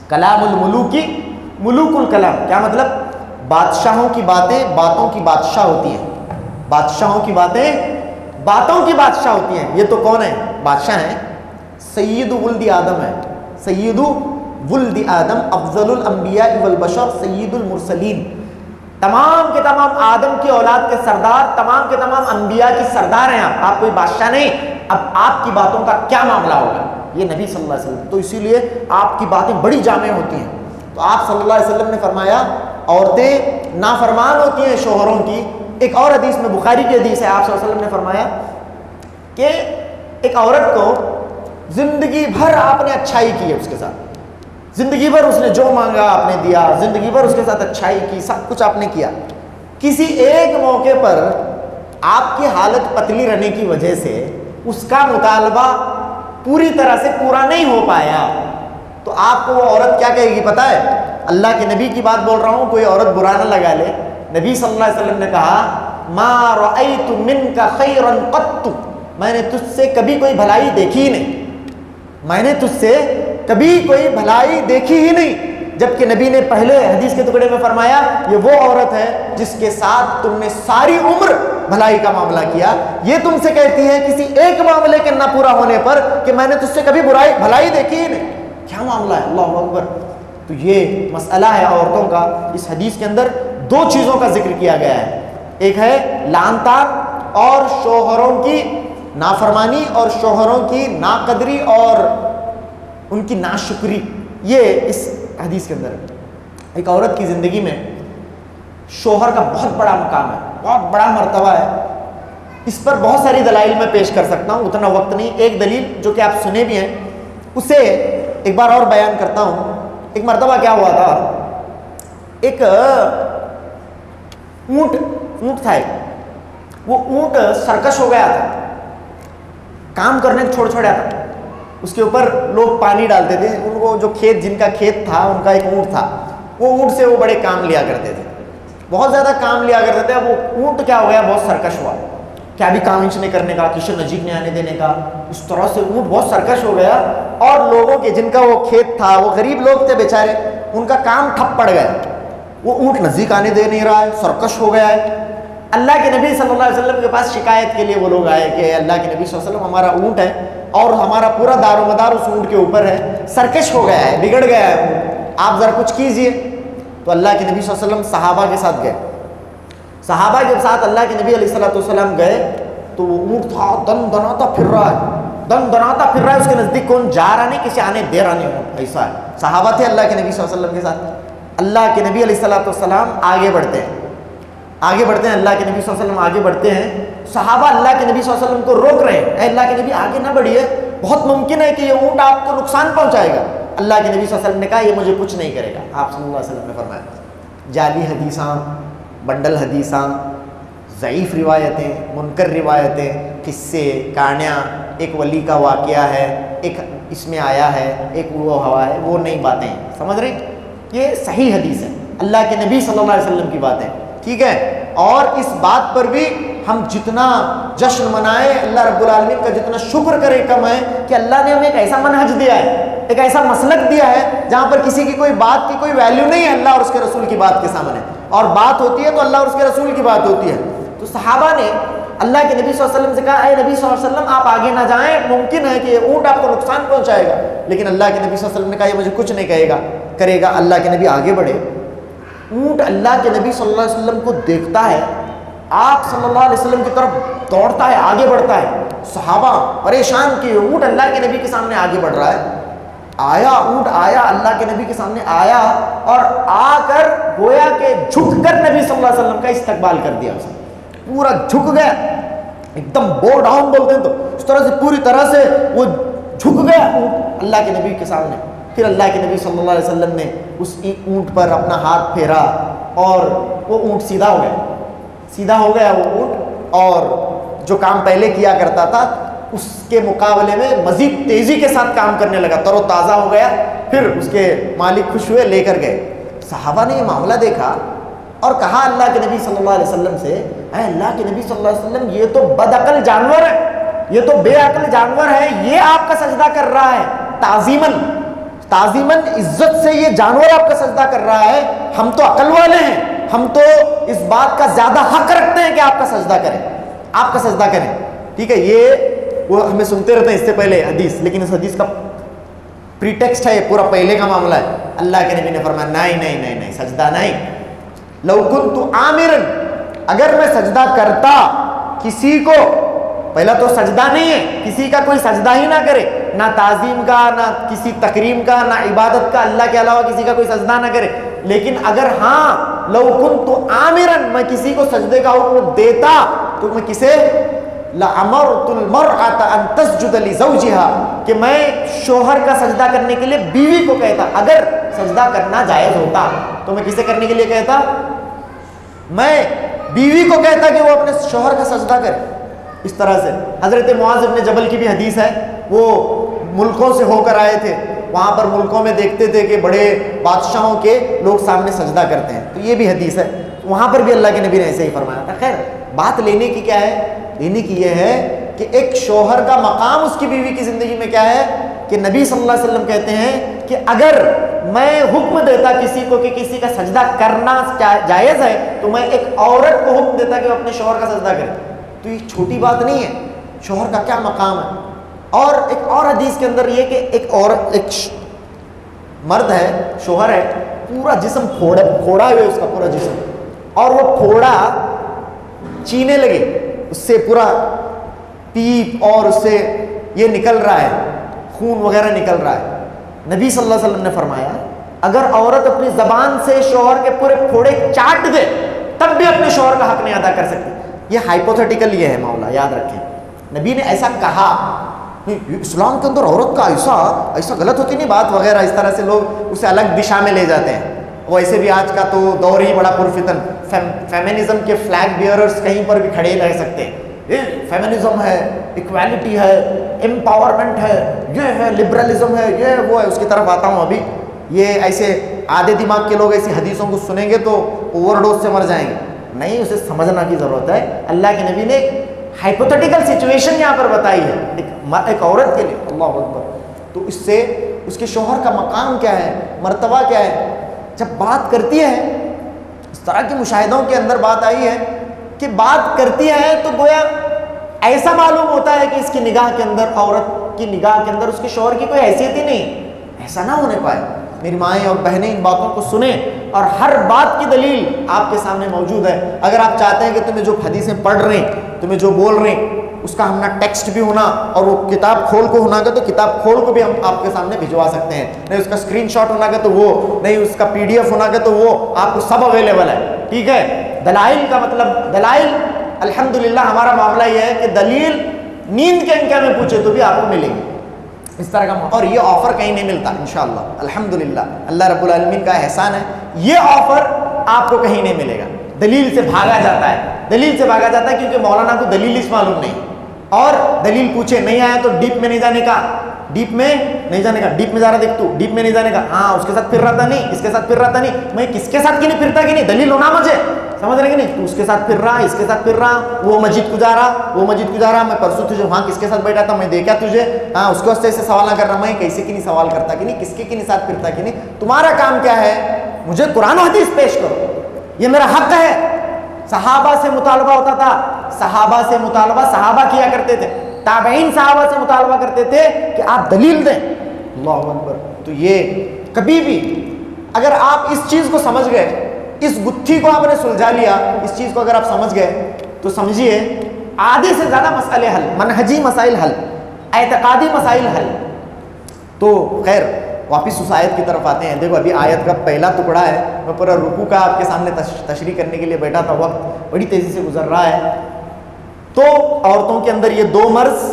کلام الملوک کی ملوک الکلام، کیا مطلب؟ بادشاہوں کی باتیں باتوں کی بادشاہ ہوتی ہیں، بادشاہوں کی باتیں باتوں کی بادشاہ ہوتی ہیں۔ یہ تو کون ہے؟ بادشاہ ہیں، سید ولد آدم ہے، سید ولد آدم، افضل الانبیاء والبشر، سید المرسلین، تمام کے تمام آدم کی اولاد کے سردار، تمام کے تمام انبیاء کی سردار ہیں آپ کوئی بادشاہ نہیں۔ اب آپ کی باتوں کا کیا معاملہ ہوگا؟ یہ نبی صلی اللہ علیہ وسلم، تو اسی لیے آپ کی باتیں بڑی جامع ہوتی ہیں۔ تو آپ صلی اللہ علیہ وسلم نے فرمایا عورتیں نافرمان ہوتی ہیں شوہروں کی۔ ایک اور حدیث میں، بخاری کی حدیث ہے، آپ صلی اللہ علیہ وسلم نے فرمایا کہ ایک عورت کو زندگی بھر آپ نے اچھائی کی ہے اس کے ساتھ، زندگی بھر اس نے جو مانگا آپ نے دیا، زندگی بھر اس کے ساتھ اچھائی کی، سب کچھ آپ نے کیا، کسی ایک موقع پر آپ کی حالت پتلی رہنے کی وجہ سے اس کا مطالبہ پوری طرح سے پورا نہیں ہو پایا، تو آپ کو وہ عورت کیا کہے گی پتہ ہے؟ اللہ کے نبی کی بات بول رہا ہوں، کوئی عورت برا نہ لگا لے، نبی صلی اللہ علیہ وسلم نے کہا ما رأیت منک خیرا قط، میں نے تجھ سے کبھی کوئی بھلائی دیکھی ہی نہیں، میں نے تجھ سے کبھی کوئی بھلائی دیکھی ہی نہیں۔ جبکہ نبی نے پہلے حدیث کے ٹکڑے میں فرمایا یہ وہ عورت ہے جس کے ساتھ تم نے ساری عمر بھلائی کا معاملہ کیا، یہ تم سے کہتی ہے کسی ایک معاملے کے نہ پورا ہونے پر کہ میں نے تجھ سے کبھی بھلائی دیکھی ہی نہیں۔ کیا معاملہ ہے، اللہ اکبر۔ تو یہ مسئلہ ہے عورتوں کا۔ اس حدیث کے اندر دو چیزوں کا ذکر کیا گیا ہے، ایک ہے لعن طعن اور شوہروں کی نافرمانی اور شوہروں کی ناقدری اور ان کی ناشکری، یہ اس حدیث کے اندر ہے۔ ایک عورت کی زندگی میں شوہر کا بہت بڑا مقام ہے، بہت بڑا مرتبہ ہے۔ اس پر بہت ساری دلائل میں پیش کر سکتا ہوں، اتنا وقت نہیں۔ ایک دلیل جو کہ آپ سنے بھی ہیں اسے ایک بار اور بیان کرتا ہوں۔ ایک مرتبہ کیا ہوا تھا، ایک اونٹ تھا، وہ اونٹ سرکش ہو گیا تھا، کام کرنے چھوڑ چھوڑا تھا۔ اس کے اوپر لوگ پانی ڈالتے تھے، ان کو جو جن کا کھیت تھا ان کا ایک اونٹ تھا، وہ اونٹ سے وہ بڑے کام لیا کرتے تھے، بہت زیادہ کام لیا کرتے تھے۔ اب وہ اونٹ کیا ہو گیا، بہت سرکش ہوا، کیا بھی کام نہیں کرنے کا، کسی نزدیک نہیں آنے دینے کا، اس طرح سے اونٹ بہت سرکش ہو گیا۔ اور لوگوں کے جن کا وہ کھیت تھا، وہ غریب لوگ تھے بیچارے، ان کا کام ٹھپ پڑ گیا، وہ اونٹ نزدیک آنے دے نہیں رہا ہے، سرکش ہو گیا ہے۔ اللہ کے نبی صلی اللہ علیہ وسلم کے پاس شکایت کے لیے وہ لوگ آئے کہ اللہ کے نبی صلی اللہ علیہ وسلم ہمارا اونٹ ہے اور ہمارا پورا دار و مدار اس اونٹ کے اوپر ہے، سرکش ہو گیا ہے، بگڑ گیا ہے اونٹ، آپ ذرا کچھ کیجئے۔ تو اللہ کے نبی صلی اللہ علیہ وسلم صحابہ کے ساتھ گئے، صحابہ کے ساتھ اللہ کے نبی علیہ السلام گئے تو وہ اونٹ تھا دن دناتا پھر رہا ہے، اس کے نزدیک کون جا رہا نہیں، کسی آنے دے رہا نہیں، ایسا ہے۔ صحابہ تھے اللہ کے نبی صلی اللہ علیہ وسلم کے ساتھ، اللہ کے نبی علیہ السلام آگے بڑھتے ہیں، اللہ کے نبی صلی اللہ علیہ وسلم آگے بڑھتے ہیں، صحابہ اللہ کے نبی صلی اللہ علیہ وسلم کو روک رہے ہیں، اے اللہ کے نبی آگے نہ بڑھیے، بہت ممکن ہے کہ یہ اونٹ آپ کو نقصان پہنچائے گا۔ اللہ کے نبی صلی اللہ علیہ وسلم نے کہا یہ مجھے کچھ نہیں کرے گا۔ آپ صلی اللہ علیہ وسلم نے فرمایا جعلی حدیثاں، بنڈل حدیثاں، ضعیف روایتیں، منکر روایتیں، قصے کہانیاں، ایک ولی کا واقعہ ہے، ایک اس میں آیا ہے، ایک وہ ہوا ہے، وہ نئی باتیں، سمجھ رہے ہیں؟ یہ صحیح حدیث ہے، اللہ کے نبی صلی اللہ علیہ وسلم کی باتیں، ٹھیک ہے۔ اور اس بات پر بھی ہم جتنا جشن منائیں، اللہ رب العالمین کا جتنا شکر کرے کم ہے کہ اللہ نے ہمیں ایک ایسا منہج دیا ہے، ایک ایسا مسلک دیا ہے جہاں پر کسی کی کوئی بات کی کوئی ویلیو نہیں ہے اللہ اور اس کے رسول کی بات کے سامنے، اور بات ہوتی ہے تو اللہ اور اس کے رسول کی بات ہوتی ہے۔ تو صحابہ نے اللہ کے نبی صلی اللہ علیہ وسلم سے کہا اے نبی صلی اللہ علیہ وسلم آپ آگے نہ جائیں، ممکن ہے کہ یہ اونٹ آپ کو نقصان پہنچائے گا، لیکن اللہ کے نبی صلی اللہ علیہ وسلم نے کہا یہ مجھے کچھ نہیں کرے گا۔ اللہ کے نبی آگے بڑھے، اونٹ اللہ کے نبی صلی اللہ علیہ وسلم کو دیکھتا ہے، آپ صلی اللہ علیہ وسلم کی طرف دوڑتا ہے، آگے بڑھتا ہے، صحابہ پریشان کہ اونٹ اللہ کے نبی کے سامنے آگے بڑھ رہا ہے۔ اونٹ آیا اللہ کے نبی کے سامنے آیا اور آ کر گویا کہ جھک کر نبی صلی اللہ علیہ وسلم کا استقبال کر دیا، اس نے پورا جھک گیا، ایک دم بو ڈاؤن بولتے ہیں تو اس طرح سے پوری طرح سے وہ جھک گیا اونٹ اللہ کے نبی کے سامنے۔ پھر اللہ کے نبی صلی اللہ علیہ وسلم نے اس اونٹ پر اپنا ہاتھ پھیرا اور وہ اونٹ سیدھا ہو گیا وہ اونٹ، اور جو کام پہلے کیا کرتا تھا اس کے مقابلے میں مزید تیزی کے ساتھ کام کرنے لگا، تر و تازہ ہو گیا۔ پھر اس کے مالک خوش ہوئے، لے کر گئے۔ صحابہ نے یہ معاملہ دیکھا اور کہا اللہ کے نبی صلی اللہ علیہ وسلم سے اے اللہ کے نبی صلی اللہ علیہ وسلم یہ تو بد عقل جانور ہے، یہ تو بے عقل جانور ہے، یہ آپ کا سجدہ کر رہا ہے تعظیماً عزت سے، یہ جانور آپ کا سجدہ کر رہا ہے، ہم تو عقل والے ہیں، ہم تو اس بات کا زیادہ حق رکھتے ہیں کہ آپ کا سجدہ کریں، ٹھیک ہے۔ یہ وہ ہمیں سنتے رہتے ہیں اس سے پہلے حدیث، لیکن اس حدیث کا پری ٹیکسٹ ہے، یہ پورا پہلے کا معاملہ ہے۔ اللہ کے نبی نے فرمایا نہیں سجدہ نہیں، لو کنت آمرا، اگر میں سجدہ کرتا کسی کو، پہلا تو سجدہ نہیں ہے، کسی کا کوئی سجدہ ہی نہ کرے، نہ تعظیم کا، نہ کسی تکریم کا، نہ عبادت کا، اللہ کے علاوہ کسی کا کوئی سجدہ نہ کرے، لیکن اگر ہاں لو کنت آمرا، میں کسی کو سجدے کا حکم دیتا تو میں کسے، لَأَمَرْتُ الْمَرْأَةَ أَن تَسْجُدَ لِزَوْجِهَا، کہ میں شوہر کا سجدہ کرنے کے لیے بیوی کو کہتا، اگر سجدہ کرنا جائز ہوتا تو میں کسے کرنے کے لیے کہتا، میں بیوی کو کہتا کہ وہ اپنے شوہر کا سجدہ کرے۔ اس طرح سے حضرت معاذ بن جبل کی بھی حدیث ہے، وہ ملکوں سے ہو کر آئے تھے، وہاں پر ملکوں میں دیکھتے تھے کہ بڑے بادشاہوں کے لوگ سامنے سجدہ کرتے ہیں، تو یہ بھی حدیث ہے، وہاں پر بھی اللہ کے نبی نے ایسے ہی فرمایا تھا۔ خیر بات لینے کی کیا ہے؟ لینے کی یہ ہے کہ ایک شوہر کا مقام اس کی بیوی کی زندگی میں کیا ہے کہ نبی صلی اللہ علیہ وسلم کہتے ہیں کہ اگر میں حکم دیتا کسی کو کہ کسی کا سجدہ کرنا جائز ہے تو میں ایک عورت کو حکم دیتا کہ وہ اپنے شوہر کا سجدہ کرے. تو یہ چھوٹی بات نہیں ہے, شوہر کا کیا مقام ہے. اور ایک اور حدیث کے اندر یہ کہ ایک مرد ہے, شوہر ہے, پورا جسم پھوڑا ہوئے اس کا پورا جسم, اور وہ پھوڑا چینے لگے, اس سے پورا پیپ اور اس سے یہ نکل رہا ہے, خون وغیرہ نکل رہا ہے. نبی صلی اللہ علیہ وسلم نے فرمایا اگر عورت اپنی زبان سے شوہر کے پورے پھوڑے چاٹ دے تب بھی اپنے شوہر کا حق نہیں ادا کر سکتی. یہ ہائپوتھیٹیکل یہ ہے معاملہ, یاد رکھیں. نبی نے ایسا کہا, اسلام کے اندر عورت کا ایسا غلط ہوتی نہیں بات وغیرہ, اس طرح سے لوگ اسے الگ دشا میں لے جاتے ہیں. ویسے بھی آج کا تو دور ہی بڑا پرفتن, فیمنزم کے فلیگ بیئررز کہیں پر بھی کھڑے رہ سکتے ہیں. فیمنزم ہے, ایکویلٹی ہے, امپاورمنٹ ہے, یہ ہے لبرلزم ہے, یہ وہ ہے. اس کی طرف آتا ہوں ابھی. یہ ایسے آدھے دماغ کے لوگ ایسی حدیثوں کو سنیں گے تو اوور ڈوز سے مر جائیں گے. نہیں, اسے سمجھنا کی ضرورت ہے. اللہ کے نبی نے ایک ہائپوتھیٹیکل سچویشن یہاں پر بتائی ہے ایک عورت کے لیے. اللہ اکبر. تو اس سے اس کے شوہر کا مقام کیا ہے, مرتبہ کیا ہے. جب بات کرتی ہے, اس طرح کے مشاہدوں کے اندر بات آئی ہے کہ بات کرتی ہے تو گویا ایسا معلوم ہوتا ہے کہ اس کی نگاہ کے اندر, عورت کی نگاہ کے اندر اس کے شوہر کی کوئی حیثیت ہی نہیں. ایسا نہ ہونے پائے. میری مائیں اور بہنیں ان باتوں کو سنیں, اور ہر بات کی دلیل آپ کے سامنے موجود ہے. اگر آپ چاہتے ہیں کہ تمہیں جو حدیثیں پڑھ رہے ہیں, تمہیں جو بول رہے ہیں, اس کا ہمنا ٹیکسٹ بھی ہونا اور وہ کتاب کھول کو ہونا گا تو کتاب کھول کو بھی ہم آپ کے سامنے بھجوا سکتے ہیں. نہیں اس کا اسکرین شاٹ ہونا گا تو وہ, نہیں اس کا پی ڈی ایف ہونا گا تو وہ, آپ کو سب اویلیبل ہے. ٹھیک ہے. دلائل کا مطلب, دلائل الحمدللہ ہمارا معاملہ یہ ہے کہ دلیل نیند کے انکار میں پوچھے تو بھی آپ کو ملے گی. اس طرح کا, اور یہ آفر کہیں نہیں ملتا انشاءاللہ. الحمدللہ اللہ رب العالمین کا احسان ہے, یہ آفر آپ کو کہیں نہیں ملے گا. دلیل سے بھاگا جاتا ہے, دلیل سے بھاگا جاتا ہے کیونکہ مولانا کو دلیل اس معلوم نہیں, اور دلیل پوچھے نہیں آیا تو ڈیپ میں نہیں جانے کا, ڈیپ میں نہیں جانے کا. ڈیپ میں جا رہا دیکھ تو, ڈیپ میں نہیں جانے کا. ہاں اس کے ساتھ پھر رہا تھا نہیں, اس کے ساتھ پھر رہا تھا نہیں, میں کس کے ساتھ کی نہیں پھرتا کی نہیں, دلیل ہونا مجھے, سمجھ رہے کہ نہیں. تو اس کے ساتھ پھر رہا, اس کے ساتھ پھر رہا, وہ مسجد کو جا رہا, وہ مسجد کو جا رہا, میں پرسوں تجھے وہاں کس کے ساتھ بیٹھا تھا, میں دیکھا تجھے, ہاں اس کے واسطے سے سوال نہ کر رہا, میں کیسے کی نہیں سوال کرتا کہ نہیں, کس کے کی نہیں ساتھ پھرتا کہ نہیں. تمہارا کام کیا ہے, مجھے قرآن و حدیث پیش کرو, یہ میرا حق ہے. صحابہ سے مطالبہ ہوتا تھا, صحابہ سے مطالبہ صحابہ کیا کرتے تھے, تابعین صحابہ سے مطالبہ کرتے تھے کہ آپ دلیل دیں. اللہ اکبر. تو یہ کبھی بھی اگر آپ اس چیز کو سمجھ گئے, اس گتھی کو آپ نے سلجھا لیا, اس چیز کو اگر آپ سمجھ گئے تو سمجھیے آدھے سے زیادہ مسئلے حل, منہجی مسائل حل, اعتقادی مسائل حل. تو خیر واپس اس آیت کی طرف آتے ہیں. دیکھو ابھی آیت کا پہلا ٹکڑا ہے, میں پورا رکوع کا آپ کے سامنے تشریح کرنے کے لیے بیٹھا تھا, وقت بڑی تیزی سے گزر رہا ہے. تو عورتوں کے اندر یہ دو مرض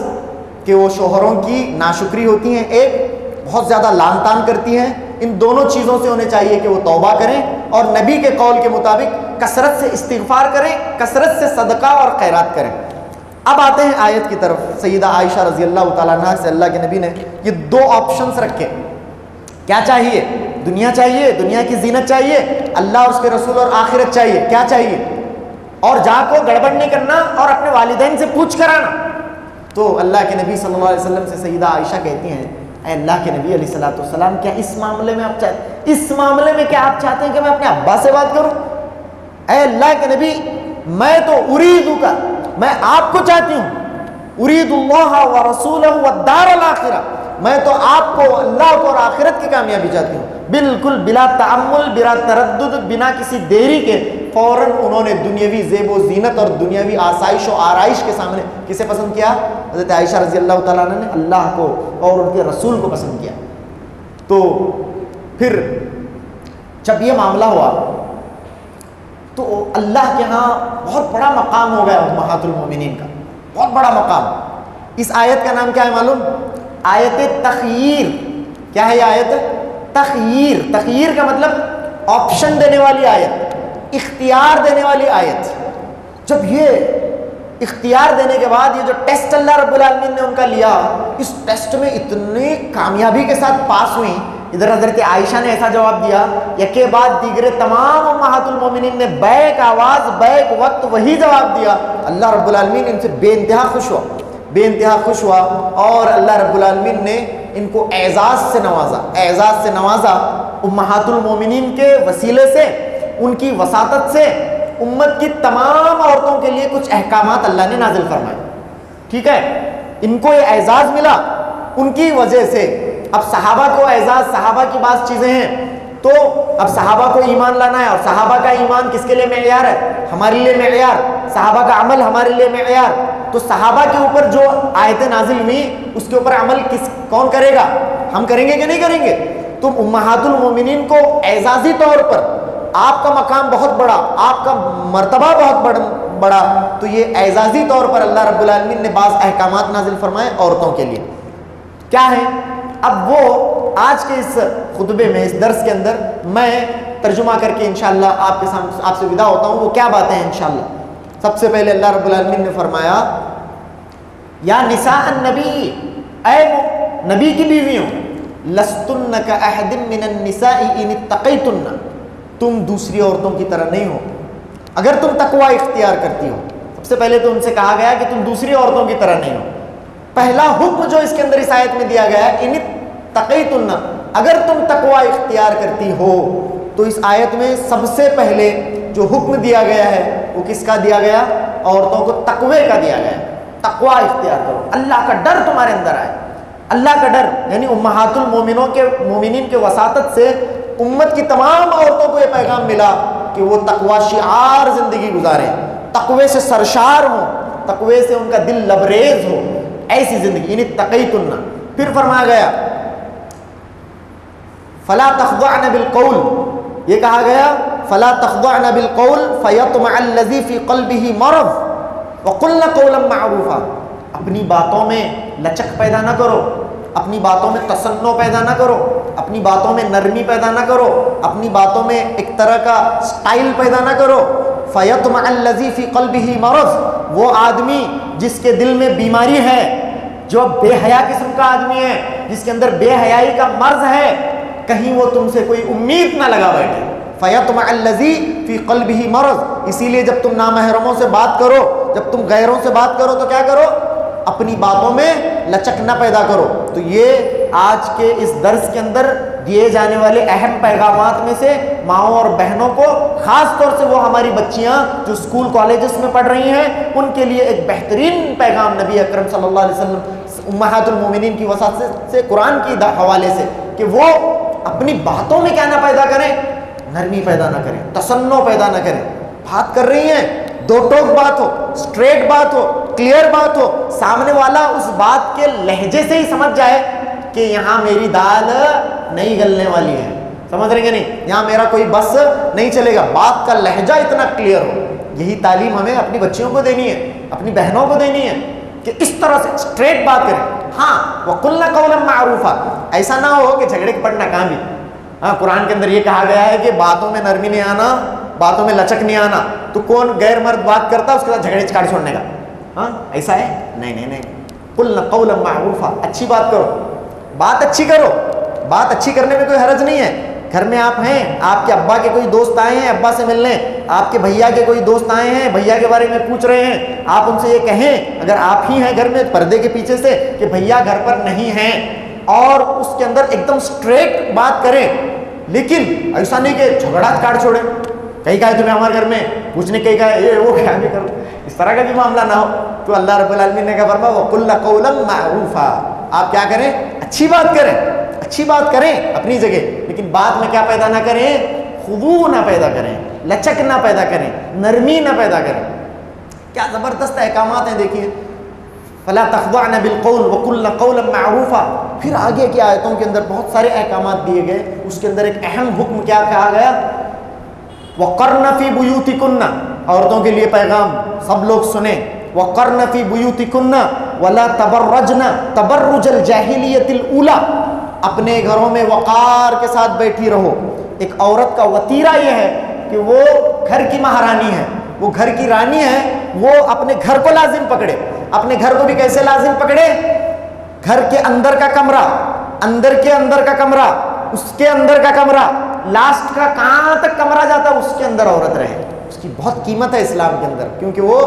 کہ وہ شوہروں کی ناشکری ہوتی ہیں, ایک بہت زیادہ لان تان کرتی ہیں. ان دونوں چیزوں سے انہیں چاہیے کہ وہ توبہ کریں اور نبی کے قول کے مطابق کثرت سے استغفار کریں, کثرت سے صدقہ اور خیرات کریں. اب آتے ہیں آیت کی طرف. سیدہ عائشہ رضی اللہ تعالیٰ عنہ سے اللہ کے نبی نے یہ دو آپشنز رکھے. کیا چاہیے؟ دنیا چاہیے, دنیا کی زینت چاہیے, اللہ اور اس کے رسول اور آخرت چاہیے. کیا چاہیے؟ اور جا کو گڑبڑ نہیں کرنا اور اپنے والدین سے پوچھ کر آنا. تو اللہ کے نبی صلی اللہ علیہ وسلم سے سیدہ عائشہ کہتی ہیں, اے اللہ کے نبی علیہ الصلوۃ والسلام, کیا اس معاملے میں آپ چاہتے, اس معاملے میں کیا آپ چاہتے ہیں کہ میں اپنے ابا سے بات کروں؟ اے اللہ کے نبی, میں تو اریدو کا, میں آپ کو چاہتی ہوں, ارید اللہ و رسولہ والدار الاخرہ, میں تو آپ کو, اللہ کو اور آخرت کی کامیابی چاہتی ہوں. بالکل بلا تعمل, بلا تردد, بنا کسی دیری کے فوراً انہوں نے دنیاوی زیب و زینت اور دنیاوی آسائش و آرائش کے سامنے کسے پسند کیا؟ حضرت عائشہ رضی اللہ تعالیٰ عنہ نے اللہ کو اور ان کے رسول کو پسند کیا. تو پھر جب یہ معاملہ ہوا تو اللہ کے ہاں بہت بڑا مقام ہو گیا امہات المومنین کا, بہت بڑا مقام. اس آیت کا نام کیا ہے معلوم؟ آیت تخییر. کیا ہے یہ آیت؟ تخییر. تخییر کا مطلب آپشن دینے والی آیت, اختیار دینے والی آیت. جب یہ اختیار دینے کے بعد یہ جو ٹیسٹ اللہ رب العالمین نے ان کا لیا, اس ٹیسٹ میں اتنی کامیابی کے ساتھ پاس ہوئی ادھر حضرت عائشہ نے ایسا جواب دیا، یکے بعد دیگرے تمام امہات المومنین نے بیک آواز بیک وقت وہی جواب دیا۔ اللہ رب العالمین ان سے بے انتہا خوش ہوا، بے انتہا خوش ہوا، اور اللہ رب العالمین نے ان کو اعزاز سے نوازا، اعزاز سے نوازا۔ امہات المومنین کے وسیلے سے، ان کی وساطت سے امت کی تمام عورتوں کے لیے کچھ احکامات اللہ نے نازل فرمائے، ٹھیک ہے، ان کو یہ اعزاز ملا ان کی وجہ سے۔ اب صحابہ کو اعزاز، صحابہ کی بعض چیزیں ہیں، تو اب صحابہ کو ایمان لانا ہے، اور صحابہ کا ایمان کس کے لیے معیار ہے؟ ہمارے لیے معیار، صحابہ کا عمل ہمارے لیے معیار۔ تو صحابہ کے اوپر جو آیتیں نازل ہوئی اس کے اوپر عمل کون کرے گا؟ ہم کریں گے کہ نہیں کریں گے؟ تو امہات المومنین کو اعزازی طور پر آپ کا مقام بہت بڑا، آپ کا مرتبہ بہت بڑا، تو یہ اعزازی طور پر اللہ رب العالمین نے بعض احکامات نازل فرمائے عورتوں کے لیے۔ کیا ہے؟ اب وہ آج کے اس خطبے میں، اس درس کے اندر میں ترجمہ کر کے انشاءاللہ آپ سے ودا ہوتا ہوں۔ وہ کیا باتیں ہیں انشاءاللہ؟ سب سے پہلے اللہ رب العالمین نے فرمایا، یا نساء النبی، اے نبی کی بیویوں، لستن کاحد من النساء ان اتقیتن، تم دوسری عورتوں کی طرح نہیں ہو اگر تم تقوی اختیار کرتی ہو۔ سب سے پہلے تو ان سے کہا گیا کہ تم دوسری عورتوں کی طرح نہیں ہو۔ پہلا حکم جو اس کے اندر اس آیت میں دیا گیا ہے، ان اتقیتن، اگر تم تقوی اختیار کرتی ہو، تو اس آیت میں سب سے پہلے جو حکم دیا گیا ہے وہ کس کا دیا گیا؟ عورتوں کو تقوی کا دیا گیا۔ تقوی اختیار کرو، اللہ کا ڈر تمہارے اندر آئے، اللہ کا ڈر، یعنی امہات المومنین کے وساطت سے امت کی تمام عورتوں کو یہ پیغام ملا کہ وہ تقوی شعار زندگی گزاریں، تقوی سے سرشار ہوں، تقوی سے ان کا دل لبریز ہو، ایسی زندگی، یعنی تقیتن۔ پھر فرمایا گیا فلا تخضعن بالقول، یہ کہا گیا فلا تخضعن بالقول فیطمع الذی فی قلبہ مرض وقلن قولا معروفا، اپنی باتوں میں لچک پیدا نہ کرو، اپنی باتوں میں تصنع پیدا نہ کرو، اپنی باتوں میں نرمی پیدا نہ کرو، اپنی باتوں میں ایک طرح کا سٹائل پیدا نہ کرو۔ فیطمع الذی فی قلبہ مرض، وہ آدمی جس کے دل میں بیماری ہے، جو بے حیا قسم کا آدمی ہے، جس کے اندر بے حیائی کا مرض ہے، کہیں وہ تم سے کوئی امید نہ لگا بیٹھے۔ فیطمع الذی فی قلبہ مرض، اسی لیے جب تم نامحرموں سے بات کرو، جب تم غیروں سے بات کرو تو کیا کرو؟ اپنی باتوں میں لچک نہ پیدا کرو۔ تو یہ آج کے اس درس کے اندر دیے جانے والے اہم پیغامات میں سے ماؤں اور بہنوں کو، خاص طور سے وہ ہماری بچیاں جو اسکول کالجز میں پڑھ رہی ہیں، ان کے لیے ایک بہترین پیغام نبی اکرم صلی اللہ علیہ وسلم امہات المومنین کی وساطت سے، قرآن کی حوالے سے، کہ وہ اپنی باتوں میں کیا نہ پیدا کریں؟ نرمی پیدا نہ کریں، تصنع پیدا نہ کریں۔ بات کر رہی ہیں، دو ٹوک بات ہو، اسٹریٹ بات ہو، کلیئر بات ہو، سامنے والا اس بات کے لہجے سے ہی سمجھ جائے کہ یہاں میری دال نہیں گلنے والی ہے، سمجھ رہے کہ نہیں، یہاں میرا کوئی بس نہیں چلے گا، بات کا لہجہ اتنا کلیئر ہو۔ یہی تعلیم ہمیں اپنی بچیوں کو دینی ہے، اپنی بہنوں کو دینی ہے کہ اس طرح سے اسٹریٹ بات کریں۔ ہاں وَقُلْنَ قَوْلًا مَعْرُوفًا، ایسا نہ ہو کہ جھگڑے پڑنا کہاں بھی۔ ہاں قرآن کے اندر یہ کہا گیا ہے کہ باتوں میں نرمی نہیں آنا، باتوں میں لچک نہیں آنا، تو کون غیر مرد بات کرتا اس کے ساتھ جھگڑے چکاڑ چھوڑنے کا؟ ہاں ایسا ہے؟ نہیں نہیں نہیں، قُلْنَ قَوْلًا مَعْرُوفًا، اچھی بات کرو، بات اچھی کرو، بات اچھی کرنے میں کوئی حرج نہیں ہے۔ گھر میں آپ ہیں، آپ کے ابا کے کوئی دوست آئے ہیں ابا سے ملنے، آپ کے بھیا کے کوئی دوست آئے ہیں بھیا کے بارے میں پوچھ رہے ہیں، آپ ان سے یہ کہیں، اگر آپ ہی ہیں گھر میں پردے کے پیچھے سے، کہ بھیا گھر پر نہیں ہیں، اور اس کے اندر ایک دم اسٹریٹ بات کریں، لیکن ایسا نہیں کہ جھگڑا کاٹ چھوڑیں، کہیں کہا ہے تمہیں ہمارے گھر میں پوچھنے، کہیں کہا ہے وہ کیا بھی کرو، اس طرح کا بھی معاملہ نہ ہو۔ تو اللہ رب العالمین نے کہا فرمایا وَقُلْنَ قَوْلًا مَعْرُوفًا، آپ کیا کریں؟ اچھی بات کریں، اچھی بات کریں اپنی جگہ، لیکن بات میں کیا پیدا نہ کریں؟ خضوع نہ پیدا کریں، لچک نہ پیدا کریں، نرمی نہ پیدا کریں۔ کیا زبردست احکامات ہیں، دیکھیے فلا تخضعن بالقول وقلن قولا معروفا۔ پھر آگے کی آیتوں کے اندر بہت سارے احکامات دیے گئے، اس کے اندر ایک اہم حکم کیا کہا گیا؟ وقرن فی بیوتکن، عورتوں کے لیے پیغام سب لوگ سنیں، وقرن فی بیوتکن ولا تبرجن تبرج الجاہلیت الاولی، اپنے گھروں میں وقار کے ساتھ بیٹھی رہو۔ ایک عورت کا وطیرہ یہ ہے کہ وہ گھر کی مہارانی ہے، وہ گھر کی رانی ہے، وہ اپنے گھر کو لازم پکڑے۔ اپنے گھر کو بھی کیسے لازم پکڑے؟ گھر کے اندر کا کمرہ، اندر کے اندر کا کمرہ، اس کے اندر کا کمرہ، لاسٹ کا کہاں تک کمرہ جاتا ہے اس کے اندر عورت رہے. اس کی بہت قیمت ہے اسلام کے اندر، کیونکہ وہ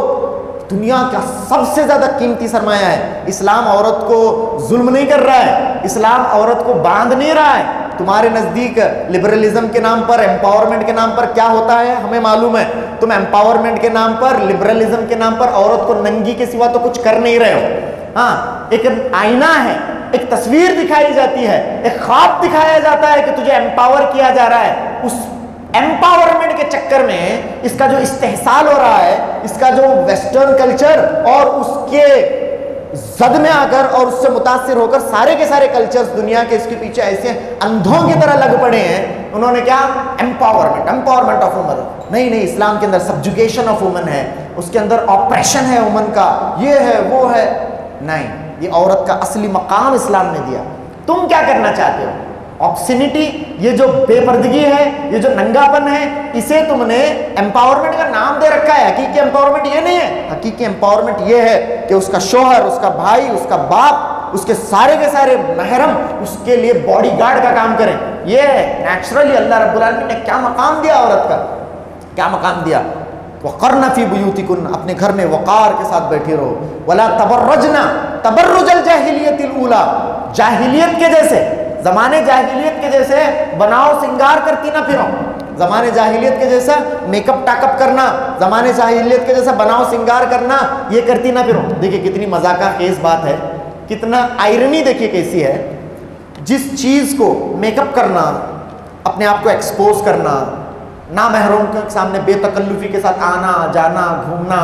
دنیا کا سب سے زیادہ قیمتی سرمایہ ہے. اسلام عورت کو ظلم نہیں کر رہا ہے، اسلام عورت کو باندھ نہیں رہا ہے. تمہارے نزدیک لبرلزم کے نام پر، امپاورمنٹ کے نام پر کیا ہوتا ہے ہمیں معلوم ہے. تم امپاورمنٹ کے نام پر، لبرلزم کے نام پر عورت کو ننگی کے سوا تو کچھ کر نہیں رہے ہو. ہاں، ایک آئینہ ہے، ایک تصویر دکھائی جاتی ہے، ایک خواب دکھایا جاتا ہے کہ تجھے امپاور کیا جا رہا ہے. اس امپاورمنٹ کے چکر میں اس کا جو استحصال ہو رہا ہے، اس کا جو ویسٹرن کلچر اور اس کے زد میں آ کر اور اس سے متاثر ہو کر سارے کے سارے کلچرز دنیا کے اس کے پیچھے ایسے اندھوں کی طرح لگ پڑے ہیں. انہوں نے کیا امپاورمنٹ آف وومن. نہیں، اسلام کے اندر سبجوگیشن آف وومن ہے، اس کے اندر آپریشن ہے وومن کا، یہ ہے وہ ہے. نہیں، یہ عورت کا اصلی مقام اسلام نے دیا. تم کیا کرنا چاہتے ہو؟ آبسینٹی، یہ جو بے پردگی ہے، یہ جو ننگاپن ہے، اسے تم نے امپاورمنٹ کا نام دے رکھا ہے. حقیقی امپاورمنٹ یہ نہیں ہے. حقیقی امپاورمنٹ یہ ہے کہ اس کا شوہر، اس کا بھائی، اس کا باپ، اس کے سارے محرم اس کے لیے باڈی گارڈ کا کام کریں. یہ نیچرلی اللہ رب العالمین نے کیا مقام دیا عورت کا، کیا مقام دیا. وقرن فی بیوتکن، اپنے گھر میں وقار کے ساتھ بیٹھی رہو. ولا تبرجن تبرج الجاہلیت الاولی، جاہلیت کے جیسے، زمانے جاہلیت کے جیسے بناؤ سنگار کرتی نہ پھرو. زمانے جاہلیت کے جیسا میک اپ ٹاک اپ کرنا، زمانے جاہلیت کے جیسا بناؤ سنگار کرنا، یہ کرتی نہ پھرو. دیکھیں کتنی مذاقہ خیز بات ہے، کتنا آئرنی دیکھیے کیسی ہے. جس چیز کو میک اپ کرنا، اپنے آپ کو ایکسپوز کرنا، نامحرم کے سامنے بے تکلفی کے ساتھ آنا جانا گھومنا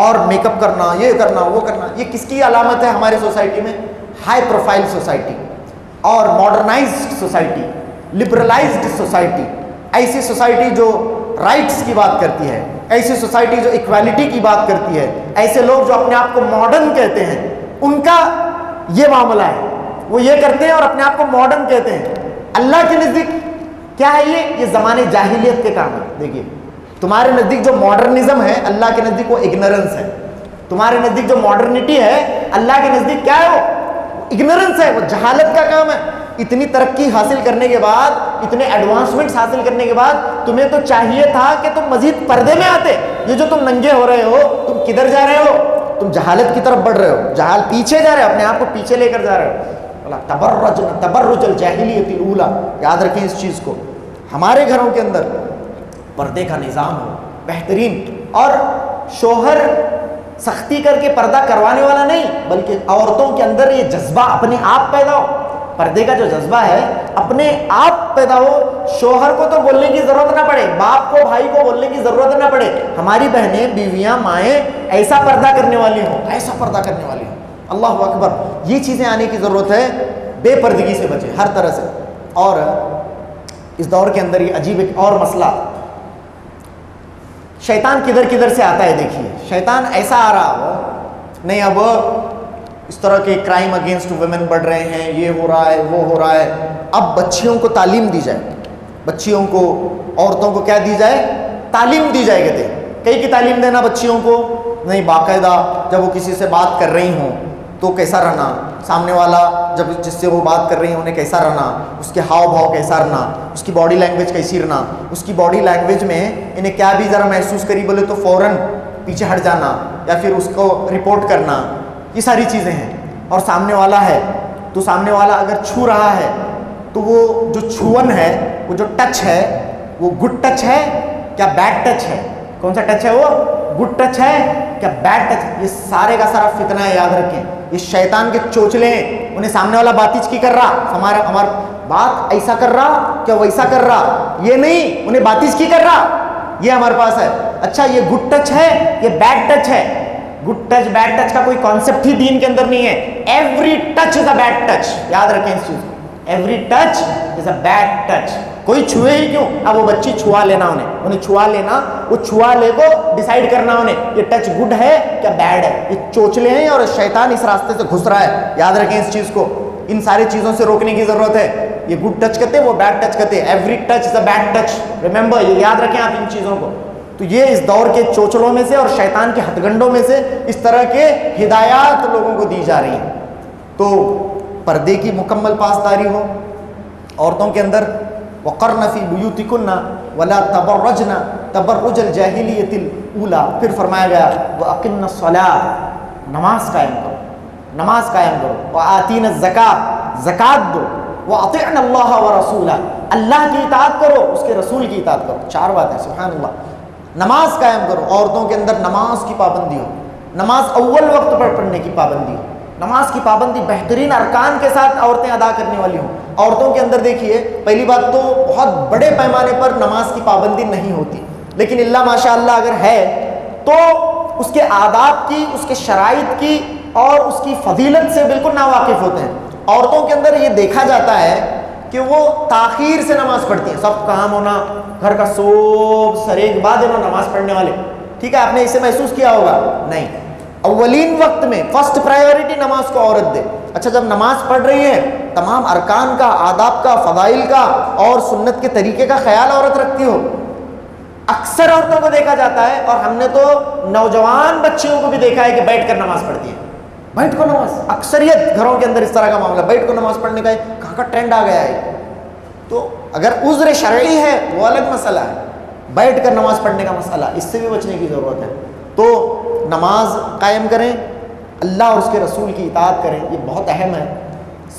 اور میک اپ کرنا، یہ کرنا وہ کرنا، یہ کس کی علامت ہے ہمارے سوسائٹی میں؟ ہائی پروفائل سوسائٹی اور ماڈرنائزڈ سوسائٹی، لبرلائزڈ سوسائٹی. ایسی سوسائٹی جو رائٹس کی بات کرتی ہے، ایسی سوسائٹی جو ایکویلٹی کی بات کرتی ہے، ایسے لوگ جو اپنے آپ کو ماڈرن کہتے ہیں، ان کا یہ معاملہ ہے. وہ یہ کرتے ہیں اور اپنے آپ کو ماڈرن کہتے ہیں. اللہ کے نزدیک کیا ہے؟ یہ زمانے جاہلیت کے کام ہے. دیکھیے تمہارے نزدیک جو ماڈرنزم ہے، اللہ کے نزدیک وہ اگنورنس ہے. تمہارے نزدیک جو ماڈرنٹی ہے، اللہ کے نزدیک کیا ہے؟ وہ اگنورنس ہے، وہ جہالت کا کام ہے. اتنی ترقی حاصل کرنے کے بعد، اتنے ایڈوانسمنٹس حاصل کرنے کے بعد تمہیں تو چاہیے تھا کہ تم مزید پردے میں آتے. یہ جو تم ننگے ہو رہے ہو، تم کدھر جا رہے ہو؟ تم جہالت کی طرف بڑھ رہے ہو، پیچھے جا رہے ہو، اپنے آپ کو پیچھے لے کر جا رہے ہو. تبرج الجاہلیت الاولی، یاد رکھیں اس چیز کو. ہمارے گھروں کے اندر پردے کا نظام ہو بہترین، اور شوہر سختی کر کے پردہ کروانے والا نہیں، بلکہ عورتوں کے اندر یہ جذبہ اپنے آپ پیدا ہو. پردے کا جو جذبہ ہے اپنے آپ پیدا ہو. شوہر کو تو بولنے کی ضرورت نہ پڑے، باپ کو بھائی کو بولنے کی ضرورت نہ پڑے. ہماری بہنیں، بیویاں، مائیں ایسا پردہ کرنے والی ہوں، ایسا پردہ کرنے والی ہوں. اللہ اکبر، یہ چیزیں آنے کی ضرورت ہے. بے پردگی سے بچے ہر طرح سے. اور اس دور کے اندر یہ عجیب ایک اور مسئلہ، شیطان کدھر کدھر سے آتا ہے. دیکھیے شیطان ایسا آ رہا ہو نہیں، اب اس طرح کے کرائم اگینسٹ ویمن بڑھ رہے ہیں، یہ ہو رہا ہے وہ ہو رہا ہے. اب بچیوں کو تعلیم دی جائے، بچیوں کو، عورتوں کو کیا دی جائے؟ تعلیم دی جائے. کہتے ہیں کئی کی تعلیم دینا بچیوں کو نہیں، باقاعدہ جب وہ کسی سے بات کر رہی ہوں تو کیسا رہنا، سامنے والا جب جس سے وہ بات کر رہی ہیں انہیں کیسا رہنا، اس کے ہاؤ بھاؤ کیسا رہنا، اس کی باڈی لینگویج کیسی رہنا، اس کی باڈی لینگویج میں انہیں کیا بھی ذرا محسوس کری بولے تو فوراً پیچھے ہٹ جانا یا پھر اس کو رپورٹ کرنا. یہ ساری چیزیں ہیں. اور سامنے والا ہے تو سامنے والا اگر چھو رہا ہے تو وہ جو چھون ہے، وہ جو ٹچ ہے، وہ گڈ ٹچ ہے کیا بیڈ ٹچ ہے؟ کون سا ٹچ ہے؟ وہ گڈ ٹچ ہے کیا بیڈ ٹچ؟ یہ سارے کا سارا فتنہ ہے، یاد رکھیں. یہ شیطان کے چوچلے ہیں. انہیں سامنے والا بات ہی کی کر رہا، ہمارا بات ایسا کر رہا کیا ویسا کر رہا، یہ نہیں، انہیں بات ہی کی کر رہا. یہ ہمارے پاس ہے. اچھا یہ گڈ ٹچ ہے، یہ بیڈ ٹچ ہے. گڈ ٹچ بیڈ ٹچ کا کوئی کانسیپٹ ہی دین کے اندر نہیں ہے. Every touch is a bad touch. یاد رکھیں اس چیز کو، every touch is a bad touch. کوئی چھوئے ہی کیوں؟ اب وہ بچی چھوا لینا، انہیں چھوا لینا، وہ چھوا لے کو ڈیسائیڈ کرنا انہیں یہ ٹچ گڈ ہے کیا بیڈ ہے. یہ چوچلے ہیں اور شیطان اس راستے سے گھس رہا ہے. یاد رکھیں اس چیز کو. ان ساری چیزوں سے روکنے کی ضرورت ہے. یہ گڈ ٹچ کہتے ہیں، وہ بیڈ ٹچ کہتے ہیں. Every touch is a bad touch. Remember, یہ یاد رکھیں آپ ان چیزوں کو. تو یہ اس دور کے چوچلوں میں سے اور شیطان کے ہتھ گنڈوں میں سے اس طرح کے ہدایات لوگوں کو دی جا رہی ہیں. تو پردے کی مکمل پاسداری ہو، عورتوں کے اندر وقرن فی بیوتکن ولا تبرجن تبرج الجاہلیۃ الاولی، پھر فرمایا گیا واقمن الصلاۃ، نماز قائم کرو، نماز قائم کرو، وآتین الزکاۃ، زکوٰۃ دو، واطعن اللہ ورسولہ، اللہ کی اطاعت کرو، اس کے رسول کی اطاعت کرو. 4 باتیں، سبحان اللہ. نماز قائم کرو، عورتوں کے اندر نماز کی پابندی ہو، نماز اول وقت پر پڑھنے کی پابندی ہو، نماز کی پابندی بہترین ارکان کے ساتھ عورتیں ادا کرنے والی ہوں. عورتوں کے اندر دیکھیے، پہلی بات تو بہت بڑے پیمانے پر نماز کی پابندی نہیں ہوتی، لیکن اللہ ماشاء اللہ اگر ہے تو اس کے آداب کی، اس کے شرائط کی اور اس کی فضیلت سے بالکل ناواقف ہوتے ہیں. عورتوں کے اندر یہ دیکھا جاتا ہے کہ وہ تاخیر سے نماز پڑھتی ہیں، سب کام ہونا، گھر کا سوب سرے کے بعد انہوں نماز پڑھنے والے. ٹھیک ہے، آپ نے اسے محسوس کیا ہوگا؟ نہیں، اولین وقت میں فرسٹ پرائیورٹی نماز کو عورت دے. اچھا، جب نماز پڑھ رہی ہے تمام ارکان کا، آداب کا، فضائل کا اور سنت کے طریقے کا خیال عورت رکھتی ہو. اکثر عورتوں کو دیکھا جاتا ہے، اور ہم نے تو نوجوان بچیوں کو بھی دیکھا ہے کہ بیٹھ کر نماز پڑھتی ہیں. بیٹھ کو نماز، اکثریت گھروں کے اندر اس طرح کا معاملہ، بیٹھ کو نماز پڑھنے کا کہاں کا ٹرینڈ آ گیا ہے. تو اگر عذر شرعی ہے وہ الگ مسئلہ ہے، بیٹھ کر نماز پڑھنے کا مسئلہ، اس سے بھی بچنے کی ضرورت ہے. تو نماز قائم کریں، اللہ اور اس کے رسول کی اطاعت کریں، یہ بہت اہم ہے.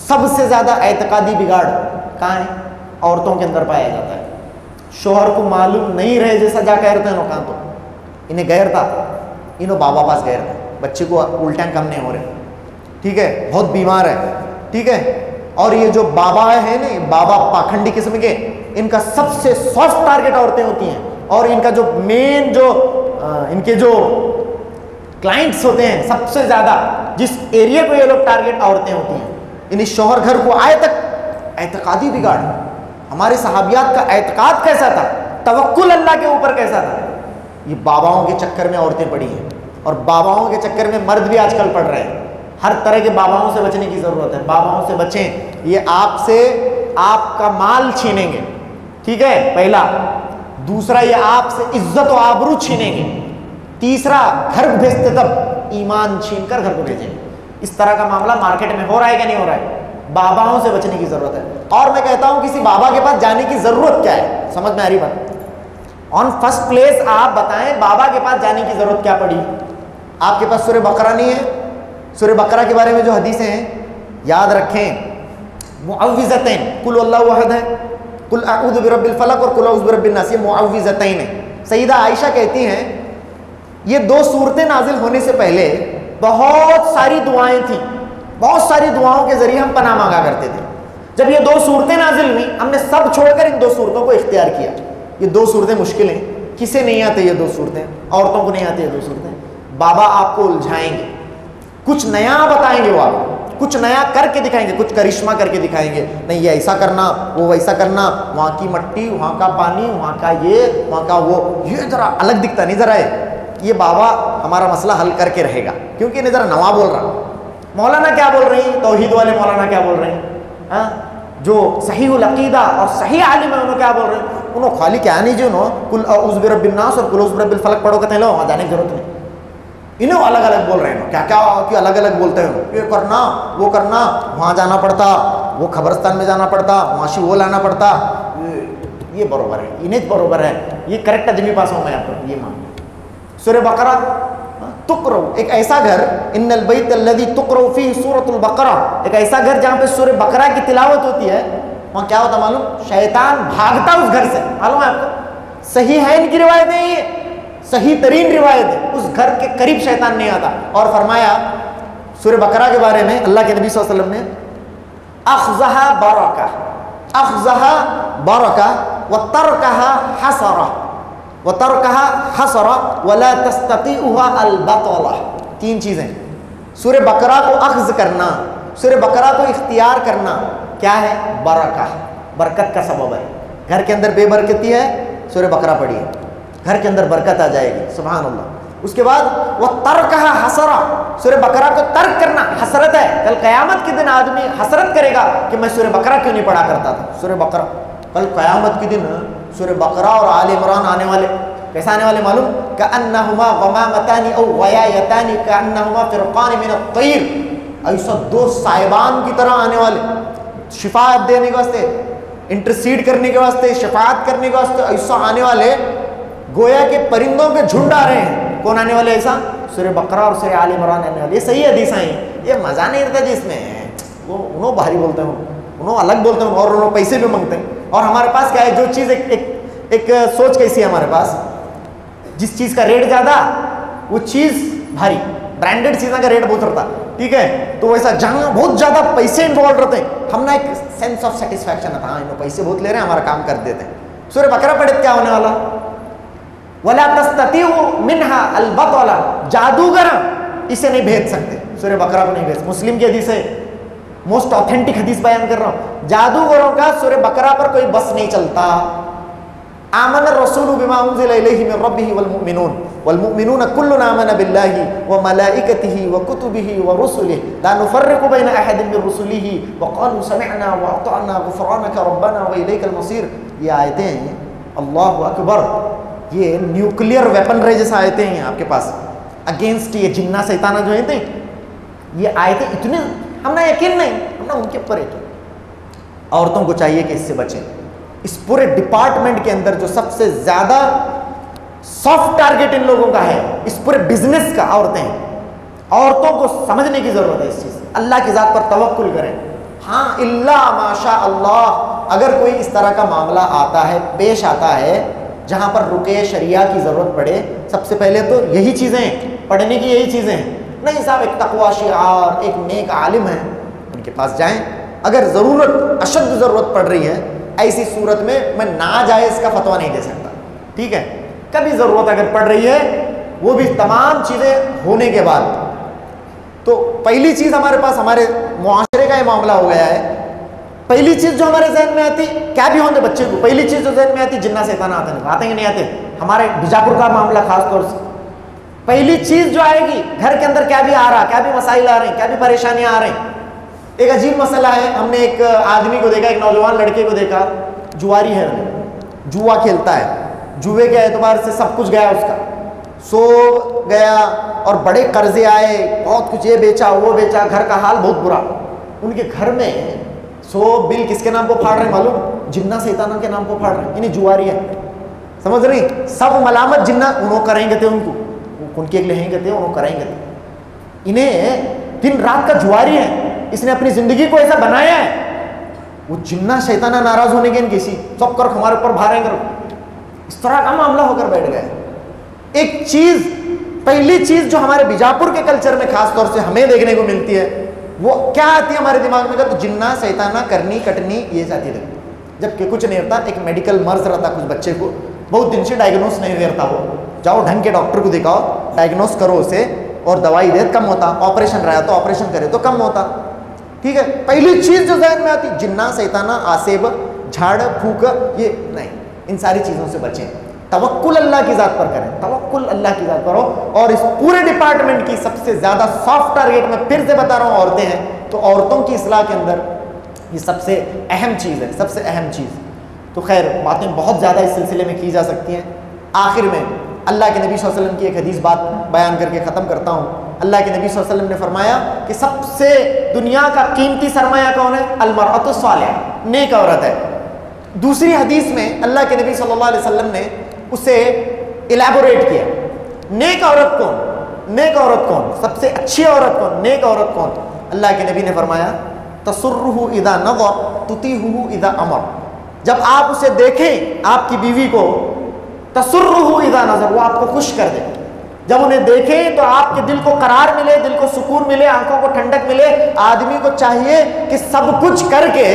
سب سے زیادہ اعتقادی بگاڑ کہاں ہے؟ عورتوں کے اندر پایا جاتا ہے. شوہر کو معلوم نہیں رہے جیسا جا کہتے ہیں کہاں، تو انہیں غیر تھا، انہوں بابا پاس غیر تھا، بچے کو الٹیاں کم نہیں ہو رہے. ٹھیک ہے، بہت بیمار ہے. ٹھیک ہے، اور یہ جو بابا ہیں نا، بابا پاکھنڈی قسم کے، ان کا سب سے سافٹ ٹارگٹ عورتیں ہوتی ہیں، اور ان کا جو مین جو ان کے جو کلائنٹس ہوتے ہیں سب سے زیادہ جس ایریا کو یہ لوگ ٹارگٹ عورتیں ہوتی ہیں. انہیں شوہر گھر کو آئے تک اعتقادی بگاڑ. ہمارے صحابیات کا اعتقاد کیسا تھا، توکل اللہ کے اوپر کیسا تھا. یہ باباؤں کے چکر میں عورتیں پڑی ہیں، اور باباؤں کے چکر میں مرد بھی آج کل پڑ رہے ہیں. ہر طرح کے باباؤں سے بچنے کی ضرورت ہے. باباؤں سے بچیں، یہ آپ سے آپ کا مال چھینیں گے. ٹھیک ہے، پہلا. دوسرا، یہ آپ سے عزت و آبرو چھینیں گے. تیسرا، گھر بھیجتے تب ایمان چھین کر گھر کو بھیجیں گے. اس طرح کا معاملہ مارکیٹ میں ہو رہا ہے کہ نہیں ہو رہا ہے؟ باباؤں سے بچنے کی ضرورت ہے. اور میں کہتا ہوں کسی بابا کے پاس جانے کی ضرورت کیا ہے؟ سمجھ میں آ رہی بات؟ آن فرسٹ پلیس آپ بتائیں بابا کے پاس جانے کی ضرورت کیا پڑی؟ آپ کے پاس سورہ بقرہ نہیں ہے؟ سورہ بقرہ کے بارے میں جو حدیثیں ہیں یاد رکھیں. معوذتین، قل اللہ احد ہے، قل اعوذ برب الفلق اور قل اعوذ برب الناس، یہ معوذتین ہیں. سیدہ عائشہ کہتی ہیں یہ 2 صورتیں نازل ہونے سے پہلے بہت ساری دعائیں تھیں، بہت ساری دعاؤں کے ذریعے ہم پناہ مانگا کرتے تھے. جب یہ 2 صورتیں نازل ہوئیں ہم نے سب چھوڑ کر ان 2 صورتوں کو اختیار کیا. یہ 2 صورتیں مشکل ہیں، کسے نہیں آتے یہ 2 صورتیں؟ عورتوں کو نہیں آتی یہ 2 صورتیں. بابا آپ کو الجھائیں گے، کچھ نیا بتائیں گے، وہ آپ کچھ نیا کر کے دکھائیں گے، کچھ کرشمہ کر کے دکھائیں گے. نہیں، یہ ایسا کرنا، وہ ویسا کرنا، وہاں کی مٹی، وہاں کا پانی، وہاں کا یہ، وہاں کا وہ، یہ ذرا الگ دکھتا نہیں. ذرا یہ بابا ہمارا مسئلہ حل کر کے رہے گا، کیونکہ انہیں ذرا نوا بول رہا. مولانا کیا بول رہی ہیں؟ توحید والے مولانا کیا بول رہے ہیں؟ جو صحیح العقیدہ اور صحیح عالم ہے انہوں کیا بول رہے ہیں؟ انہوں خالی کیا نہیں جو انہوں قل اعوذ برب الناس اور قل اعوذ برب الفلق پڑھو کہتے ہیں، لو وہاں جانے کی ضرورت نہیں. انہوں الگ الگ بول رہے ہیں، کیا کیا کہ الگ الگ بولتے ہیں، یہ کرنا وہ کرنا، وہاں جانا پڑتا، وہ قبرستان میں جانا پڑتا، معاشی وہ لانا پڑتا. یہ برابر ہے، انہیں برابر ہے، یہ کریکٹ آدمی پاس ہوں میں آپ کو یہ مان. سورہ بقرہ تقرؤ، ایک ایسا گھر، ان البیت الذی تقرؤ فیہ سورۃ البقرہ، ایک ایسا گھر جہاں پہ سورہ بقرہ کی تلاوت ہوتی ہے، وہاں کیا ہوتا معلوم؟ شیطان بھاگتا اس گھر سے. معلوم ہے آپ کو؟ صحیح ہے ان کی روایتیں، یہ صحیح ترین روایت ہے. اس گھر کے قریب شیطان نہیں آتا. اور فرمایا سورہ بقرہ کے بارے میں اللہ کے نبی صلی اللہ علیہ وسلم نے اخذھا برکہ، اخذھا برکہ وترکھا حسرہ، وَتَرْكَهَا حَسَرَ وَلَا تَسْتَطِيعُهَا الْبَطَلَةِ. 3 چیزیں. سورہ بقرہ کو اخذ کرنا، سورہ بقرہ کو اختیار کرنا کیا ہے؟ برکہ، برکت کا سبب ہے. گھر کے اندر بے برکتی ہے، سورہ بقرہ پڑھیے، گھر کے اندر برکت آ جائے گی. سبحان اللہ. اس کے بعد وَتَرْكَهَا حَسَرَ، سورہ بقرہ کو ترک کرنا حسرت ہے. کل قیامت کے دن آدمی حسرت کرے گا کہ میں سورہ بقرہ کیوں نہیں پڑھا کرتا تھا. سورہ بقرہ کل قیامت کے دن سورہ بقرہ اور آل عمران آنے والے کیسا آنے والے معلوم؟ کأنہما غمامتان او غیایتان کأنہما فرقان من الطیر، ایسا 2 سائبان کی طرح آنے والے. شفا دینے کے واسطے انٹرسیڈ کرنے کے واسطے, شفاعت کرنے کے واسطے ایسا آنے والے گویا کہ پرندوں کے جھنڈ آ رہے ہیں. کون آنے والے ایسا؟ سورہ بقرہ اور سورہ آل عمران آنے والے. یہ صحیح حدیث ہیں, یہ مزہ نہیں رہتا جس میں وہ انہوں بھاری بولتے ہیں, انہوں الگ بولتے ہیں اور انہوں پیسے بھی مانگتے ہیں. اور ہمارے پاس کیا ہے, جو چیز ایک سوچ کیسی ہے ہمارے پاس, جس چیز کا ریٹ زیادہ وہ چیز بھاری, برانڈیڈ چیزوں کا ریٹ بہت رہتا, ٹھیک ہے, تو ویسا جہاں بہت زیادہ پیسے انوالو رہتے ہیں, ہم نا ایک سینس آف سیٹسفیکشن ہے, ہاں انہوں پیسے بہت لے رہے ہیں, ہمارا کام کر دیتے ہیں. سورہ بقرہ پڑھے کیا ہونے والا, وَلَا تَسْتَطِيعُوا مِنْهَا الْبَطَلَ, جادوگر اسے نہیں بھیج سکتے. سورہ بقرہ کو نہیں بھیج, مسلم کی حدیث ہے, موسٹ آتھینٹک حدیث بیان کر رہا ہوں. جادوگروں کا سورہ بقرہ پر کوئی بس نہیں چلتا. آمن الرسول بما انزل الیہ من ربہ والمؤمنون والمؤمنون كل آمن باللہ وملائکتہ وکتبہ ورسلہ لا نفرق بین احد من رسلہ وقالوا سمعنا واطعنا غفرانک ربنا والیک المصیر. یہ آیتیں ہیں, اللہ اکبر, یہ نیوکلیئر ویپنری جیسا آیتیں ہیں آپ کے پاس اگینسٹ یہ جنہ شیطانہ جو ہیں, یہ آیتیں اتنے ہم نا یقین نہیں, ہم نا ان کے اوپر یقین. عورتوں کو چاہیے کہ اس سے بچیں. اس پورے ڈپارٹمنٹ کے اندر جو سب سے زیادہ سافٹ ٹارگٹ ان لوگوں کا ہے, اس پورے بزنس کا, عورتیں ہیں. عورتوں کو سمجھنے کی ضرورت ہے اس چیز, اللہ کی ذات پر توکل کریں. ہاں اللہ ماشاء اللہ, اگر کوئی اس طرح کا معاملہ آتا ہے, پیش آتا ہے, جہاں پر رقیہ شریعہ کی ضرورت پڑے, سب سے پہلے تو یہی چیزیں پڑھنے کی, یہی چیزیں ہیں. نہیں صاحب, ایک تقوی شعار, ایک نیک عالم ہے, ان کے پاس جائیں. اگر ضرورت, اشد ضرورت پڑ رہی ہے, ایسی صورت میں ناجائز کا فتویٰ نہیں دے سکتا, ٹھیک ہے. کبھی ضرورت اگر پڑ رہی ہے, وہ بھی تمام چیزیں ہونے کے بعد. تو پہلی چیز ہمارے پاس, ہمارے معاشرے کا یہ معاملہ ہو گیا ہے, پہلی چیز جو ہمارے ذہن میں آتی, کیا بھی ہوتے بچے کو, پہلی چیز جو ذہن میں آتی, جنہ شیطان آتے ہیں کہ نہیں آتے. ہمارے بیجاپور کا معاملہ خاص طور سے, پہلی چیز جو آئے گی, گھر کے اندر کیا بھی آ رہا, کیا بھی مسائل آ رہے ہیں, کیا بھی پریشانیاں آ رہی ہیں. ایک عجیب مسئلہ ہے, ہم نے ایک آدمی کو دیکھا, ایک نوجوان لڑکے کو دیکھا, جواری ہے, جوا کھیلتا ہے, جوے کے اعتبار سے سب کچھ گیا اس کا, سو گیا, اور بڑے قرضے آئے, بہت کچھ, یہ بیچا وہ بیچا, گھر کا حال بہت برا. ان کے گھر میں سو بل کس کے نام کو پھاڑ رہے ہیں معلوم, جنہ شیطانوں کے نام کو پھاڑ رہے ہیں. انہیں جواری ہے, سمجھ رہی, سب ملامت جنہ, انہوں کریں گے تھے, ان کو ان کے لہیں گے تھے, انہوں کریں گے تھے. انہیں دن رات کا جواری ہے, اس نے اپنی زندگی کو ایسا بنایا ہے. وہ جنہ شیطانہ ناراض ہونے کے کسی سب کر ہمارے اوپر بھاریں کرو, اس طرح کا معاملہ ہو کر بیٹھ گئے. ایک چیز, پہلی چیز جو ہمارے بیجاپور کے کلچر میں خاص طور سے ہمیں دیکھنے کو ملتی ہے, وہ کیا آتی ہے ہمارے دماغ میں, تو جنہ شیطانہ کرنی کٹنی یہ چاہتی لگتی, جبکہ کچھ نہیں ہوتا. ایک میڈیکل مرض رہتا کچھ بچے کو, بہت دن سے ڈائگنوس نہیں ہوتا, وہ جاؤ ڈھنگ کے ڈاکٹر کو دکھاؤ, ڈائگنوس کرو اسے, اور دوائی دے, کم ہوتا. آپریشن رہا تو آپریشن کرے تو کم ہوتا, ٹھیک ہے. پہلی چیز جو ذہن میں آتی, جنہ شیطانہ آسیب جھاڑ پھونک, یہ نہیں, ان ساری چیزوں سے بچیں. توکل اللہ کی ذات پر کریں, توکل اللہ کی ذات پر ہو. اور اس پورے ڈپارٹمنٹ کی سب سے زیادہ سافٹ ٹارگیٹ میں پھر سے بتا رہا ہوں, عورتیں ہیں. تو عورتوں کی اصلاح کے اندر یہ سب سے اہم چیز ہے, سب سے اہم چیز. تو خیر باتیں بہت زیادہ اس سلسلے میں کی جا سکتی ہیں. آخر میں اللہ کے نبی صلی اللہ علیہ وسلم کی ایک حدیث بات بیان کر کے ختم کرتا ہوں. اللہ کے نبی صلی اللہ علیہ وسلم نے فرمایا کہ سب سے دنیا کا قیمتی سرمایہ کون ہے, المرأۃ الصالحہ, نیک عورت ہے. دوسری حدیث میں اللہ کے نبی صلی اللہ علیہ وسلم نے اسے الیبوریٹ کیا, نیک عورت کون, نیک عورت کون, سب سے اچھی عورت کون, نیک عورت کون. اللہ کے نبی نے فرمایا تسرہ اذا نظر تطیعہ اذا امر. جب آپ اسے دیکھیں, آپ کی بیوی کو, تسرہ اذا نظر, وہ آپ کو خوش کر دے. جب انہیں دیکھیں تو آپ کے دل کو قرار ملے, دل کو سکون ملے, آنکھوں کو ٹھنڈک ملے. آدمی کو چاہیے کہ سب کچھ کر کے,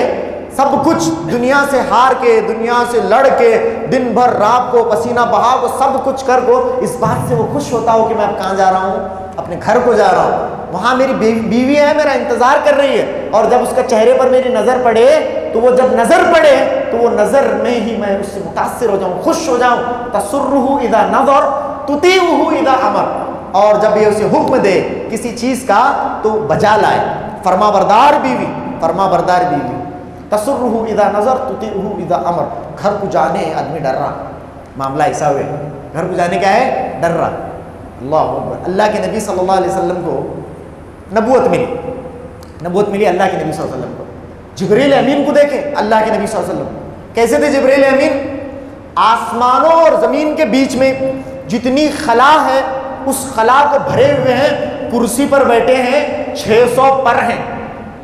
سب کچھ دنیا سے ہار کے, دنیا سے لڑ کے, دن بھر رات کو پسینہ بہا کو, سب کچھ کر کو, اس بات سے وہ خوش ہوتا ہو کہ میں اب کہاں جا رہا ہوں, اپنے گھر کو جا رہا ہوں, وہاں میری بیوی ہے, میرا انتظار کر رہی ہے. اور جب اس کا چہرے پر میری نظر پڑے, تو وہ جب نظر پڑے تو وہ نظر میں ہی میں اس سے متاثر ہو جاؤں, خوش ہو جاؤں. تسرہ اذا نظر تطیعہ اذا امر. اور جب یہ اسے حکم دے کسی چیز کا تو بجا لائے, فرما بردار بیوی, فرما بردار بیوی. تسرہ اذا نظر تطیعہ اذا امر. گھر کو جانے آدمی ڈر رہا, معاملہ ایسا ہوئے, گھر کو جانے کیا ہے, ڈر رہا. اللہ اکبر. اللہ کے نبی صلی اللہ علیہ وسلم کو نبوت ملی, نبوت ملی اللہ کے نبی صلی اللہ علیہ وسلم کو. جبریل امین کو دیکھیں، اللہ کے نبی صلی اللہ علیہ وسلم کیسے تھے جبریل امین؟ آسمانوں اور زمین کے بیچ میں جتنی خلا ہے اس خلا کو بھرے ہوئے ہیں، کرسی پر بیٹھے ہیں، 600 پر ہیں،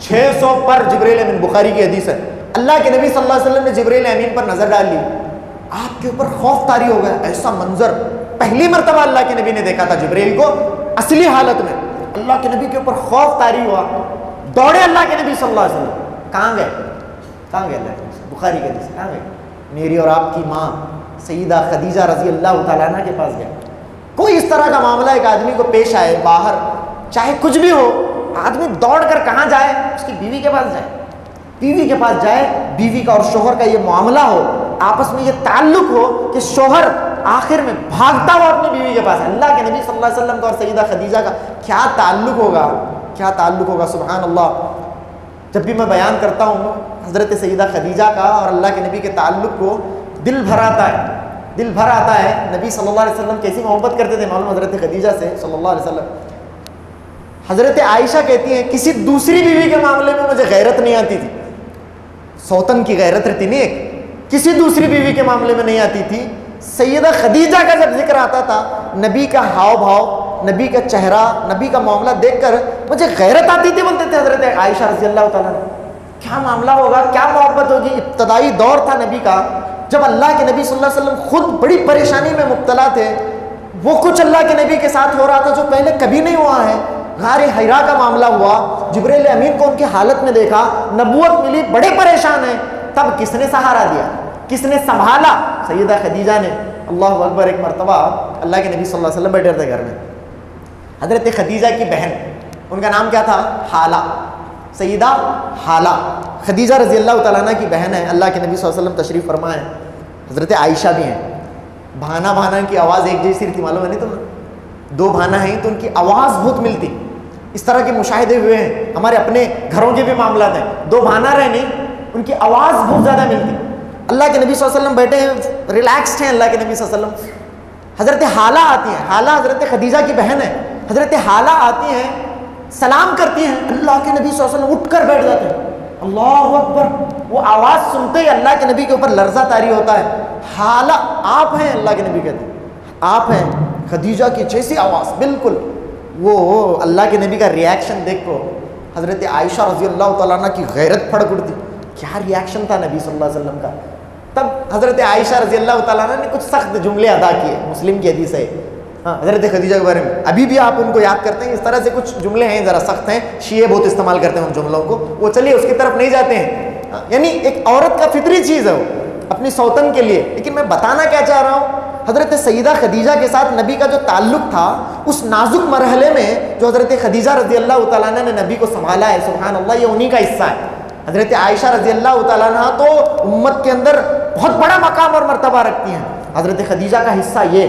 600 پر جبریل امین، بخاری کی حدیث ہے۔ اللہ کے نبی صلی اللہ علیہ وسلم نے جبریل امین پر نظر ڈال لی، آپ کے اوپر خوف طاری ہو گیا، ایسا منظر پہلی مرتبہ اللہ کے نبی نے دیکھا تھا جبریل کو اصلی حالت میں۔ اللہ کے نبی کے اوپر خوف طاری ہوا، دوڑے اللہ کے نبی صلی اللہ علیہ وسلم، کہاں گئے اللہ کے نبی؟ بخاری کی حدیث، کہاں گئے؟ میری اور آپ کی ماں سیدہ خدیجہ رضی اللہ تعالیٰ عنہ کے پاس گئے۔ کوئی اس طرح کا معاملہ ایک آدمی کو پیش آئے باہر، چاہے کچھ بھی ہو، آدمی دوڑ کر کہاں جائے؟ اس کی بیوی کے پاس جائے، بیوی کے پاس جائے، بیوی کا اور شوہر کا یہ معاملہ ہو، آپس میں یہ تعلق ہو کہ شوہر آخر میں بھاگتا ہوا اپنی بیوی کے پاس۔ اللہ کے نبی صلی اللہ علیہ وسلم کا اور سیدہ خدیجہ کا کیا تعلق ہوگا، کیا تعلق ہوگا، سبحان اللہ۔ جب بھی میں بیان کرتا ہوں حضرت سیدہ خدیجہ کا اور اللہ کے نبی کے تعلق کو، دل بھر آتا ہے، دل بھر آتا ہے۔ نبی صلی اللہ علیہ وسلم کیسی محبت کرتے تھے معلوم حضرت خدیجہ سے صلی اللہ علیہ وسلم۔ حضرت عائشہ کہتی ہیں کسی دوسری بیوی کے معاملے میں مجھے غیرت نہیں آتی تھی، سوتن کی غیرت رہتی نہیں ایک، کسی دوسری بیوی کے معاملے میں نہیں آتی تھی، سیدہ خدیجہ کا جب ذکر آتا تھا، نبی کا ہاؤ بھاؤ، نبی کا چہرہ، نبی کا معاملہ دیکھ کر مجھے غیرت آتی تھی، بولتے تھے حضرت عائشہ رضی اللہ تعالیٰ عنہ۔ کیا معاملہ ہوگا، کیا محبت ہوگی۔ ابتدائی دور تھا نبی کا، جب اللہ کے نبی صلی اللہ علیہ وسلم خود بڑی پریشانی میں مبتلا تھے، وہ کچھ اللہ کے نبی کے ساتھ ہو رہا تھا جو پہلے کبھی نہیں ہوا ہے۔ غار حرا کا معاملہ ہوا، جبریل امین کو ان کی حالت میں دیکھا، نبوت ملی، بڑے پریشان ہیں، تب کس نے سہارا دیا، کس نے سنبھالا؟ سیدہ خدیجہ نے۔ اللہ اکبر۔ ایک مرتبہ اللہ کے نبی صلی اللہ علیہ وسلم بیٹھے تھے گھر میں، حضرت خدیجہ کی بہن، ان کا نام کیا تھا؟ حالہ، سیدہ حالہ، خدیجہ رضی اللہ تعالیٰ عنہ کی بہن ہے، اللہ کے نبی صلی اللہ علیہ وسلم تشریف فرما ہے، حضرت عائشہ بھی ہیں۔ بھانا بھانا کی آواز ایک جیسی تھی، معلوم ہے نہیں تمہیں؟ دو بھانا ہیں تو ان کی آواز بہت ملتی، اس طرح کے مشاہدے ہوئے ہیں، ہمارے اپنے گھروں کے بھی معاملات ہیں، دو بھانا رہے نہیں، ان کی آواز بہت زیادہ ملتی۔ اللہ کے نبی صلی اللہ علیہ وسلم بیٹھے ہیں، ریلیکسڈ ہیں اللہ کے نبی صلی اللہ علیہ وسلم۔ حضرت حالہ آتی ہیں، حالہ حضرت خدیجہ کی بہن ہے، حضرت حالہ آتی ہیں، سلام کرتی ہیں، اللہ کے نبی صلی اللہ علیہ وسلم اٹھ کر بیٹھ جاتے ہیں۔ اللہ اکبر۔ وہ آواز سنتے ہی اللہ کے نبی کے اوپر لرزہ طاری ہوتا ہے۔ حالہ آپ ہیں، اللہ کے نبی کہتے ہیں آپ ہیں، خدیجہ کی جیسی آواز بالکل۔ وہ اللہ کے نبی کا ریاکشن دیکھو، حضرت عائشہ رضی اللہ تعالیٰ عنہ کی غیرت پھڑک اٹھتی، کیا ریاکشن تھا نبی صلی اللہ علیہ وسلم کا۔ تب حضرت عائشہ رضی اللہ تعالیٰ عنہ نے کچھ سخت جملے ادا کیے، مسلم کی حدیث ہے حضرت خدیجہ کے بارے میں، ابھی بھی آپ ان کو یاد کرتے ہیں، اس طرح سے کچھ جملے ہیں ذرا سخت ہیں، شیعہ بہت استعمال کرتے ہیں ان جملوں کو، وہ چلیے اس کی طرف نہیں جاتے ہیں، یعنی ایک عورت کا فطری چیز ہے وہ اپنی سوتن کے لیے۔ لیکن میں بتانا کیا چاہ رہا ہوں، حضرت سیدہ خدیجہ کے ساتھ نبی کا جو تعلق تھا، اس نازک مرحلے میں جو حضرت خدیجہ رضی اللہ تعالیٰ عنہ نے نبی کو سنبھالا ہے، سبحان اللہ، یہ انہی کا حصہ ہے۔ حضرت عائشہ رضی اللہ تعالیٰ عنہ تو امت کے اندر بہت بڑا مقام اور مرتبہ رکھتی ہیں، حضرت خدیجہ کا حصہ یہ۔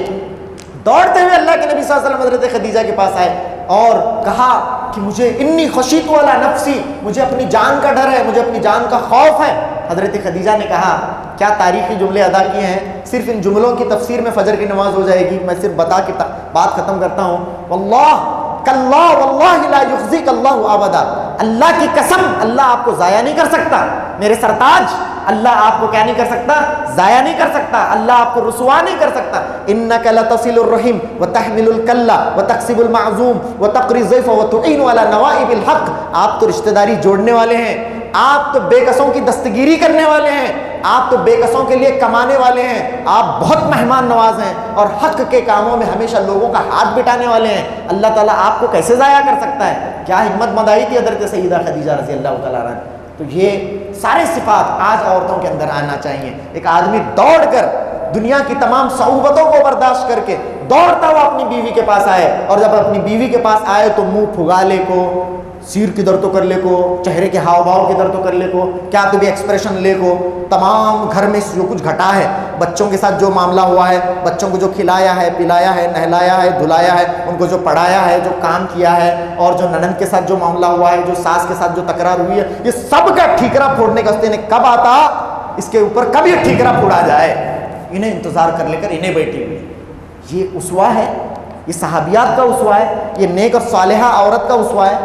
دوڑتے ہوئے اللہ کے نبی صلی اللہ علیہ وسلم حضرت خدیجہ کے پاس آئے اور کہا کہ مجھے انی خشیت والا نفسی، مجھے اپنی جان کا ڈر ہے، مجھے اپنی جان کا خوف ہے۔ حضرت خدیجہ نے کہا، کیا تاریخی جملے ادا کیے ہیں، صرف ان جملوں کی تفسیر میں فجر کی نماز ہو جائے گی، میں صرف بتا کے بات ختم کرتا ہوں۔ واللہ کاللہ واللہ لا یخزیک اللہ ابدا، اللہ کی قسم اللہ آپ کو ضائع نہیں کر سکتا، میرے سرتاج، اللہ آپ کو کیا نہیں کر سکتا؟ ضائع نہیں کر سکتا، اللہ آپ کو رسوا نہیں کر سکتا۔ انک لتصل الرحم وتحمل الکلہ وتکسب المعزوم وتقری الضیف وتعین علی نوائب الحق، آپ تو رشتہ داری جوڑنے والے ہیں، آپ تو بے کسوں کی دستگیری کرنے والے ہیں، آپ تو بے کسوں کے لیے کمانے والے ہیں، آپ بہت مہمان نواز ہیں اور حق کے کاموں میں ہمیشہ لوگوں کا ہاتھ بٹانے والے ہیں، اللہ تعالیٰ آپ کو کیسے ضائع کر سکتا ہے؟ کیا ہمت مندائی تھی حضرت سیدہ خدیجہ رضی اللہ تعالیٰ عنہ۔ تو یہ سارے صفات آج عورتوں کے اندر آنا چاہیے۔ ایک آدمی دوڑ کر دنیا کی تمام صعوبتوں کو برداشت کر کے دوڑتا ہوا اپنی بیوی کے پاس آئے، اور جب اپنی بیوی کے پاس آئے تو منہ پھگالے کو، سیر کی در تو کر لے کو، چہرے کے ہاؤ بھاؤ کی در تو کر لے کو، کیا تو بھی ایکسپریشن لے کو، تمام گھر میں جو کچھ گھٹا ہے، بچوں کے ساتھ جو معاملہ ہوا ہے، بچوں کو جو کھلایا ہے، پلایا ہے، نہلایا ہے، دھلایا ہے، ان کو جو پڑھایا ہے، جو کام کیا ہے، اور جو ننند کے ساتھ جو معاملہ ہوا ہے، جو ساس کے ساتھ جو تکرار ہوئی ہے، یہ سب کا ٹھیکرا پھوڑنے کا اس نے کب آتا، اس کے اوپر کب یہ ٹھیکرا پھوڑا جائے، انہیں انتظار کر لے کر انہیں بیٹھی ہوئی۔ یہ اسوہ ہے، یہ صحابیات کا اسوہ ہے، یہ نیک اور صالحہ عورت کا اسوہ ہے۔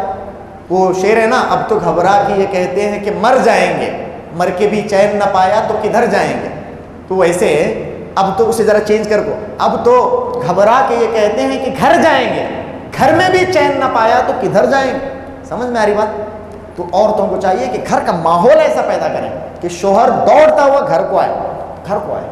وہ شعر ہے نا، اب تو گھبرا کے یہ کہتے ہیں کہ مر جائیں گے، مر کے بھی چین نہ پایا تو کدھر جائیں گے. تو ویسے اب تو اسے ذرا چینج کر کو، اب تو گھبرا کے یہ کہتے ہیں کہ گھر جائیں گے، گھر میں بھی چین نہ پایا تو کدھر جائیں گے. سمجھ میں آ رہی بات؟ تو عورتوں کو چاہیے کہ گھر کا ماحول ایسا پیدا کریں کہ شوہر دوڑتا ہوا گھر کو آئے، گھر کو آئے.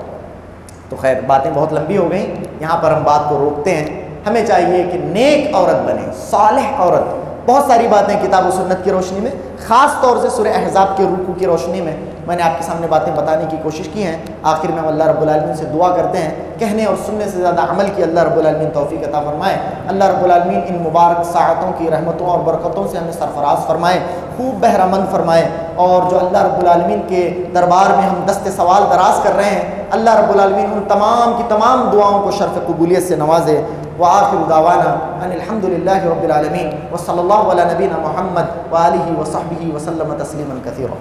تو خیر باتیں بہت لمبی ہو گئیں، یہاں پر ہم بات کو روکتے ہیں. ہمیں چاہیے کہ نیک عورت بنے، صالح عورت. بہت ساری باتیں کتاب و سنت کی روشنی میں، خاص طور سے سورہ احزاب کے رکوع کی روشنی میں نے آپ کے سامنے باتیں بتانے کی کوشش کی ہیں. آخر میں ہم اللہ رب العالمین سے دعا کرتے ہیں، کہنے اور سننے سے زیادہ عمل کی اللہ رب العالمین توفیق عطا فرمائے. اللہ رب العالمین ان مبارک ساعتوں کی رحمتوں اور برکتوں سے ہمیں سرفراز فرمائے، خوب بہرمند فرمائے. اور جو اللہ رب العالمین کے دربار میں ہم دست سوال دراز کر رہے ہیں، اللہ رب العالمین ان تمام کی تمام دعاؤں کو شرف قبولیت سے نوازے. وآخر دعوانا ان الحمد للہ رب العالمین وصلی اللہ علی نبینا محمد وآلہ وصحبہ وسلم تسلیما کثیرا.